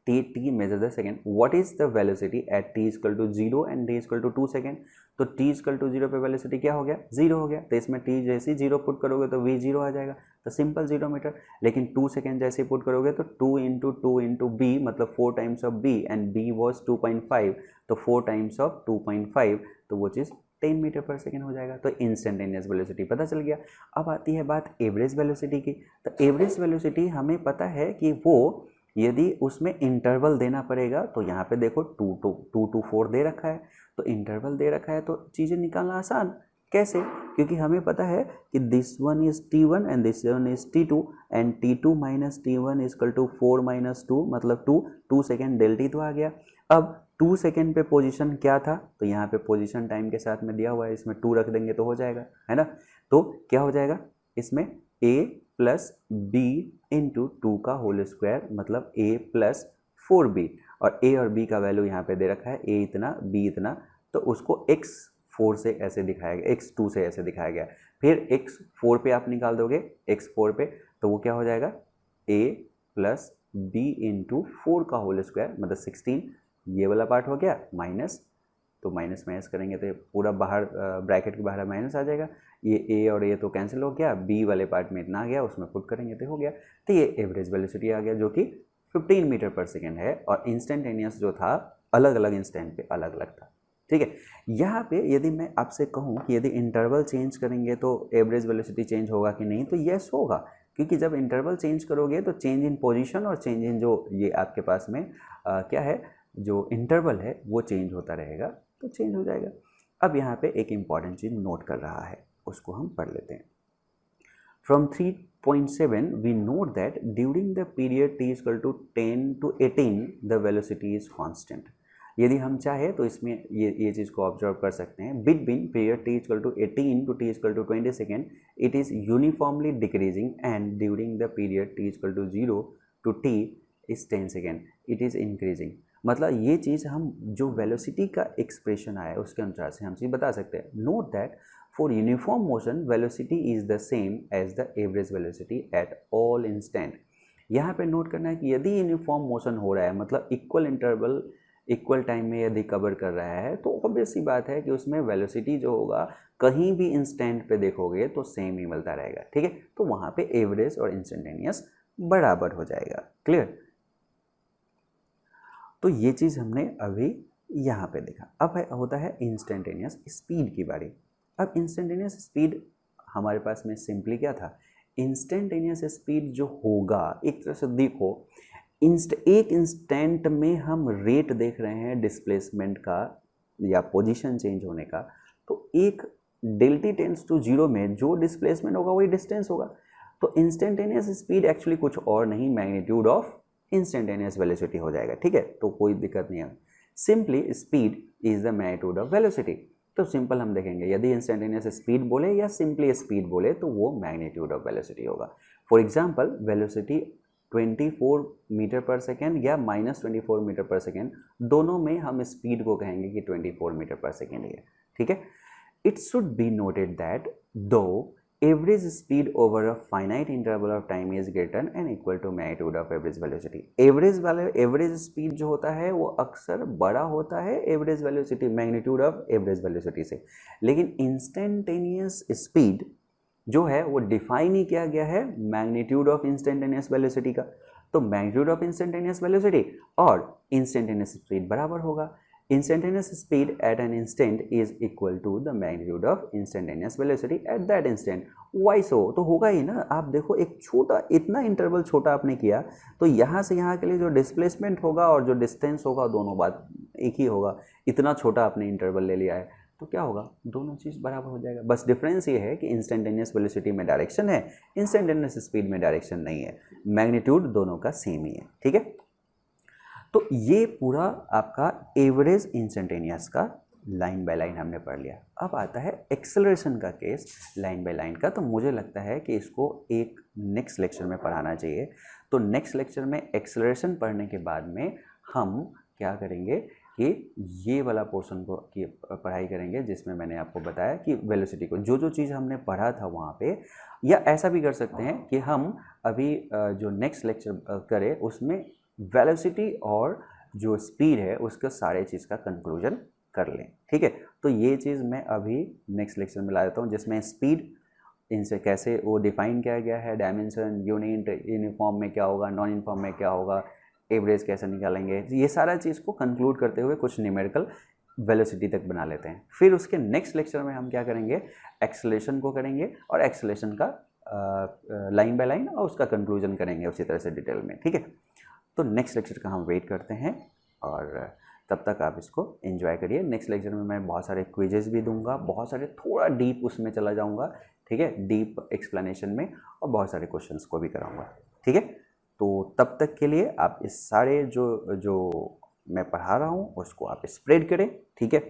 t measure the second, what is the velocity at t equal to 0 and d equal to 2 second, तो t इक्वल टू 0 पे वेलोसिटी क्या हो गया? 0 हो गया. तो इसमें t जैसे 0 पुट करोगे तो v 0 आ जाएगा, तो सिंपल 0 मीटर. लेकिन 2 सेकेंड जैसे पुट करोगे तो 2 इंटू 2 इंटू b मतलब 4 times of b and b was 2.5, तो 4 टाइम्स ऑफ 2.5 तो वो चीज़ 10 मीटर पर सेकेंड हो जाएगा. तो इंस्टेंटेनियस वेलोसिटी पता चल गया. अब आती है बात एवरेज वेलोसिटी की. तो एवरेज वेलोसिटी हमें पता है कि वो यदि उसमें इंटरवल देना पड़ेगा, तो यहाँ पे देखो 2 to 4 दे रखा है, तो इंटरवल दे रखा है तो चीज़ें निकालना आसान. कैसे? क्योंकि हमें पता है कि this one is t1 and this one is t2 and t2 minus t1 equal to 4 minus 2 मतलब 2 सेकेंड डेल टी तो आ गया. अब 2 सेकेंड पे पोजीशन क्या था, तो यहाँ पे पोजीशन टाइम के साथ में दिया हुआ है, इसमें 2 रख देंगे तो हो जाएगा, है ना. तो क्या हो जाएगा इसमें a प्लस बी इंटू 2 का होल स्क्वायर मतलब a प्लस 4b, और a और b का वैल्यू यहाँ पे दे रखा है, a इतना b इतना, तो उसको x4 से ऐसे दिखाया गया, x2 से ऐसे दिखाया गया. फिर x4 पे आप निकाल दोगे, x4 पे तो वो क्या हो जाएगा a प्लस b इंटू 4 का होल स्क्वायर मतलब 16. ये वाला पार्ट हो गया माइनस, तो माइनस माइनस करेंगे तो पूरा बाहर ब्रैकेट के बाहर माइनस आ जाएगा. ये a और ये तो कैंसिल हो गया, b वाले पार्ट में इतना आ गया, उसमें पुट करेंगे तो हो गया. तो ये एवरेज वेलोसिटी आ गया जो कि 15 मीटर पर सेकेंड है, और इंस्टेंटेनियस जो था अलग अलग इंस्टेंट पे अलग अलग था. ठीक है. यहाँ पे यदि मैं आपसे कहूँ कि यदि इंटरवल चेंज करेंगे तो एवरेज वेलोसिटी चेंज होगा कि नहीं, तो यस होगा, क्योंकि जब इंटरवल चेंज करोगे तो चेंज इन पोजीशन और चेंज इन जो ये आपके पास में क्या है जो इंटरवल है वो चेंज होता रहेगा, तो चेंज हो जाएगा. अब यहाँ पे एक इम्पॉर्टेंट चीज़ नोट कर रहा है, उसको हम पढ़ लेते हैं. From 3.7 we note that during the period t is equal to 10 to 18 the velocity is constant. यदि हम चाहे तो इसमें ये चीज़ को ऑब्जर्व कर सकते हैं. Between period t equal to 18 to t equal to 20 second it is uniformly decreasing and during the period t equal to 0 to t is 10 second it is increasing. मतलब ये चीज़ हम जो वेलोसिटी का एक्सप्रेशन आया है उसके अनुसार से हम चीज़ बता सकते हैं. Note that for uniform motion velocity is the same as the average velocity at all instant. यहाँ पे नोट करना है कि यदि यूनिफॉर्म मोशन हो रहा है मतलब इक्वल इंटरवल इक्वल टाइम में यदि कवर कर रहा है, तो ऑब्वियस सी बात है कि उसमें वेलोसिटी जो होगा कहीं भी इंस्टेंट पे देखोगे तो सेम ही मिलता रहेगा. ठीक है. तो वहाँ पे एवरेज और इंस्टेंटेनियस बराबर हो जाएगा. क्लियर. तो ये चीज़ हमने अभी यहाँ पे देखा. अब होता है इंस्टेंटेनियस स्पीड की बारी. अब इंस्टेंटेनियस स्पीड हमारे पास में सिंपली क्या था, इंस्टेंटेनियस स्पीड जो होगा एक तरह से देखो एक इंस्टेंट में हम रेट देख रहे हैं डिस्प्लेसमेंट का या पोजीशन चेंज होने का, तो एक डेल टी टेंड्स टू 0 में जो डिस्प्लेसमेंट होगा वही डिस्टेंस होगा. तो इंस्टेंटेनियस स्पीड एक्चुअली कुछ और नहीं मैग्नीट्यूड ऑफ इंस्टेंटेनियस वेलोसिटी हो जाएगा. ठीक है. तो कोई दिक्कत नहीं है. Simply speed is the magnitude of velocity. तो सिंपल हम देखेंगे यदि इंस्टेंटेनियस स्पीड बोले या सिंपली स्पीड बोले तो वो मैग्नीट्यूड ऑफ वेलोसिटी होगा. फॉर एग्जांपल वेलोसिटी 24 मीटर पर सेकेंड या -24 मीटर पर सेकेंड, दोनों में हम स्पीड को कहेंगे कि 24 मीटर पर सेकेंड है. ठीक है. It should be noted that though average speed over a finite interval of time is greater and equal to magnitude of average velocity. Average speed जो होता है वो अक्सर बड़ा होता है average velocity magnitude of average velocity से, लेकिन इंस्टेंटेनियस स्पीड जो है वो डिफाइन ही किया गया है मैग्नीट्यूड ऑफ इंस्टेंटेनियस वेलोसिटी का. तो मैग्नीट्यूड ऑफ इंस्टेंटेनियस वेलोसिटी और इंस्टेंटेनियस स्पीड बराबर होगा. Instantaneous speed at an instant is equal to the magnitude of instantaneous velocity at that instant. Vice हो तो होगा ही ना। आप देखो एक छोटा इतना इंटरवल छोटा आपने किया तो यहाँ से यहाँ के लिए जो डिस्प्लेसमेंट होगा और जो डिस्टेंस होगा दोनों बात एक ही होगा। इतना छोटा आपने इंटरवल ले लिया है तो क्या होगा, दोनों चीज़ बराबर हो जाएगा। बस डिफरेंस ये है कि इंस्टेंटेनियस वेलोसिटी में डायरेक्शन है, इंस्टेंटेनियस स्पीड में डायरेक्शन नहीं है, मैग्नीट्यूड दोनों का सेम ही है। ठीक है, तो ये पूरा आपका एवरेज इंस्टेंटेनियस का लाइन बाय लाइन हमने पढ़ लिया। अब आता है एक्सेलरेशन का केस लाइन बाय लाइन का। तो मुझे लगता है कि इसको एक नेक्स्ट लेक्चर में पढ़ाना चाहिए। तो नेक्स्ट लेक्चर में एक्सेलरेशन पढ़ने के बाद में हम क्या करेंगे कि ये वाला पोर्शन को की पढ़ाई करेंगे जिसमें मैंने आपको बताया कि वेलोसिटी को जो चीज़ हमने पढ़ा था वहाँ पे, या ऐसा भी कर सकते हैं कि हम अभी जो नेक्स्ट लेक्चर करें उसमें वेलोसिटी और जो स्पीड है उसका सारे चीज़ का कंक्लूजन कर लें। ठीक है, तो ये चीज़ मैं अभी नेक्स्ट लेक्चर में ला देता हूँ जिसमें स्पीड इनसे कैसे वो डिफाइन किया गया है, डायमेंशन, यूनिट, यूनिफॉर्म में क्या होगा, नॉन यूनिफॉर्म में क्या होगा, एवरेज कैसे निकालेंगे, ये सारा चीज़ को कंक्लूड करते हुए कुछ न्यूमेरिकल वेलोसिटी तक बना लेते हैं। फिर उसके नेक्स्ट लेक्चर में हम क्या करेंगे, एक्सेलरेशन को करेंगे और एक्सेलरेशन का लाइन बाय लाइन और उसका कंक्लूजन करेंगे उसी तरह से डिटेल में। ठीक है, तो नेक्स्ट लेक्चर का हम वेट करते हैं और तब तक आप इसको एंजॉय करिए। नेक्स्ट लेक्चर में मैं बहुत सारे क्विजेस भी दूंगा, बहुत सारे थोड़ा डीप उसमें चला जाऊंगा। ठीक है, डीप एक्सप्लेनेशन में, और बहुत सारे क्वेश्चंस को भी कराऊंगा। ठीक है, तो तब तक के लिए आप इस सारे जो मैं पढ़ा रहा हूँ उसको आप स्प्रेड करें। ठीक है,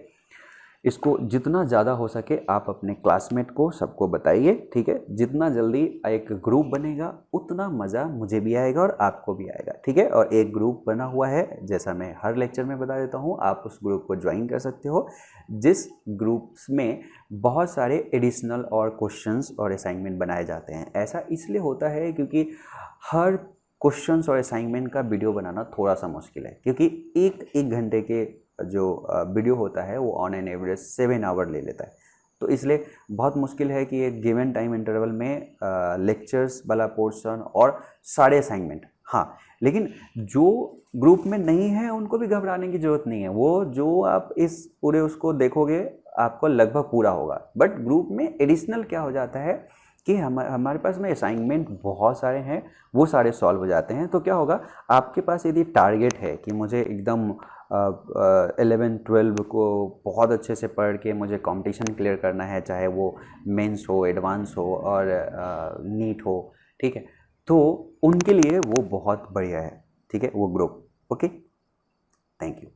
इसको जितना ज़्यादा हो सके आप अपने क्लासमेट को सबको बताइए। ठीक है, जितना जल्दी एक ग्रुप बनेगा उतना मज़ा मुझे भी आएगा और आपको भी आएगा। ठीक है, और एक ग्रुप बना हुआ है जैसा मैं हर लेक्चर में बता देता हूँ, आप उस ग्रुप को ज्वाइन कर सकते हो जिस ग्रुप्स में बहुत सारे एडिशनल और क्वेश्चंस और असाइनमेंट बनाए जाते हैं। ऐसा इसलिए होता है क्योंकि हर क्वेश्चंस और असाइनमेंट का वीडियो बनाना थोड़ा सा मुश्किल है, क्योंकि एक घंटे के जो वीडियो होता है वो ऑन एन एवरेज 7 आवर ले लेता है। तो इसलिए बहुत मुश्किल है कि एक गिवन टाइम इंटरवल में लेक्चर्स वाला पोर्शन और सारे असाइनमेंट। हाँ, लेकिन जो ग्रुप में नहीं है उनको भी घबराने की ज़रूरत नहीं है, वो जो आप इस पूरे उसको देखोगे आपको लगभग पूरा होगा। बट ग्रुप में एडिशनल क्या हो जाता है कि हमारे पास में असाइनमेंट बहुत सारे हैं, वो सारे सॉल्व हो जाते हैं। तो क्या होगा, आपके पास यदि टारगेट है कि मुझे एकदम 11-12 को बहुत अच्छे से पढ़ के मुझे कंपटीशन क्लियर करना है, चाहे वो मेंस हो, एडवांस हो और नीट हो। ठीक है, तो उनके लिए वो बहुत बढ़िया है। ठीक है, वो ग्रुप। Okay, thank you.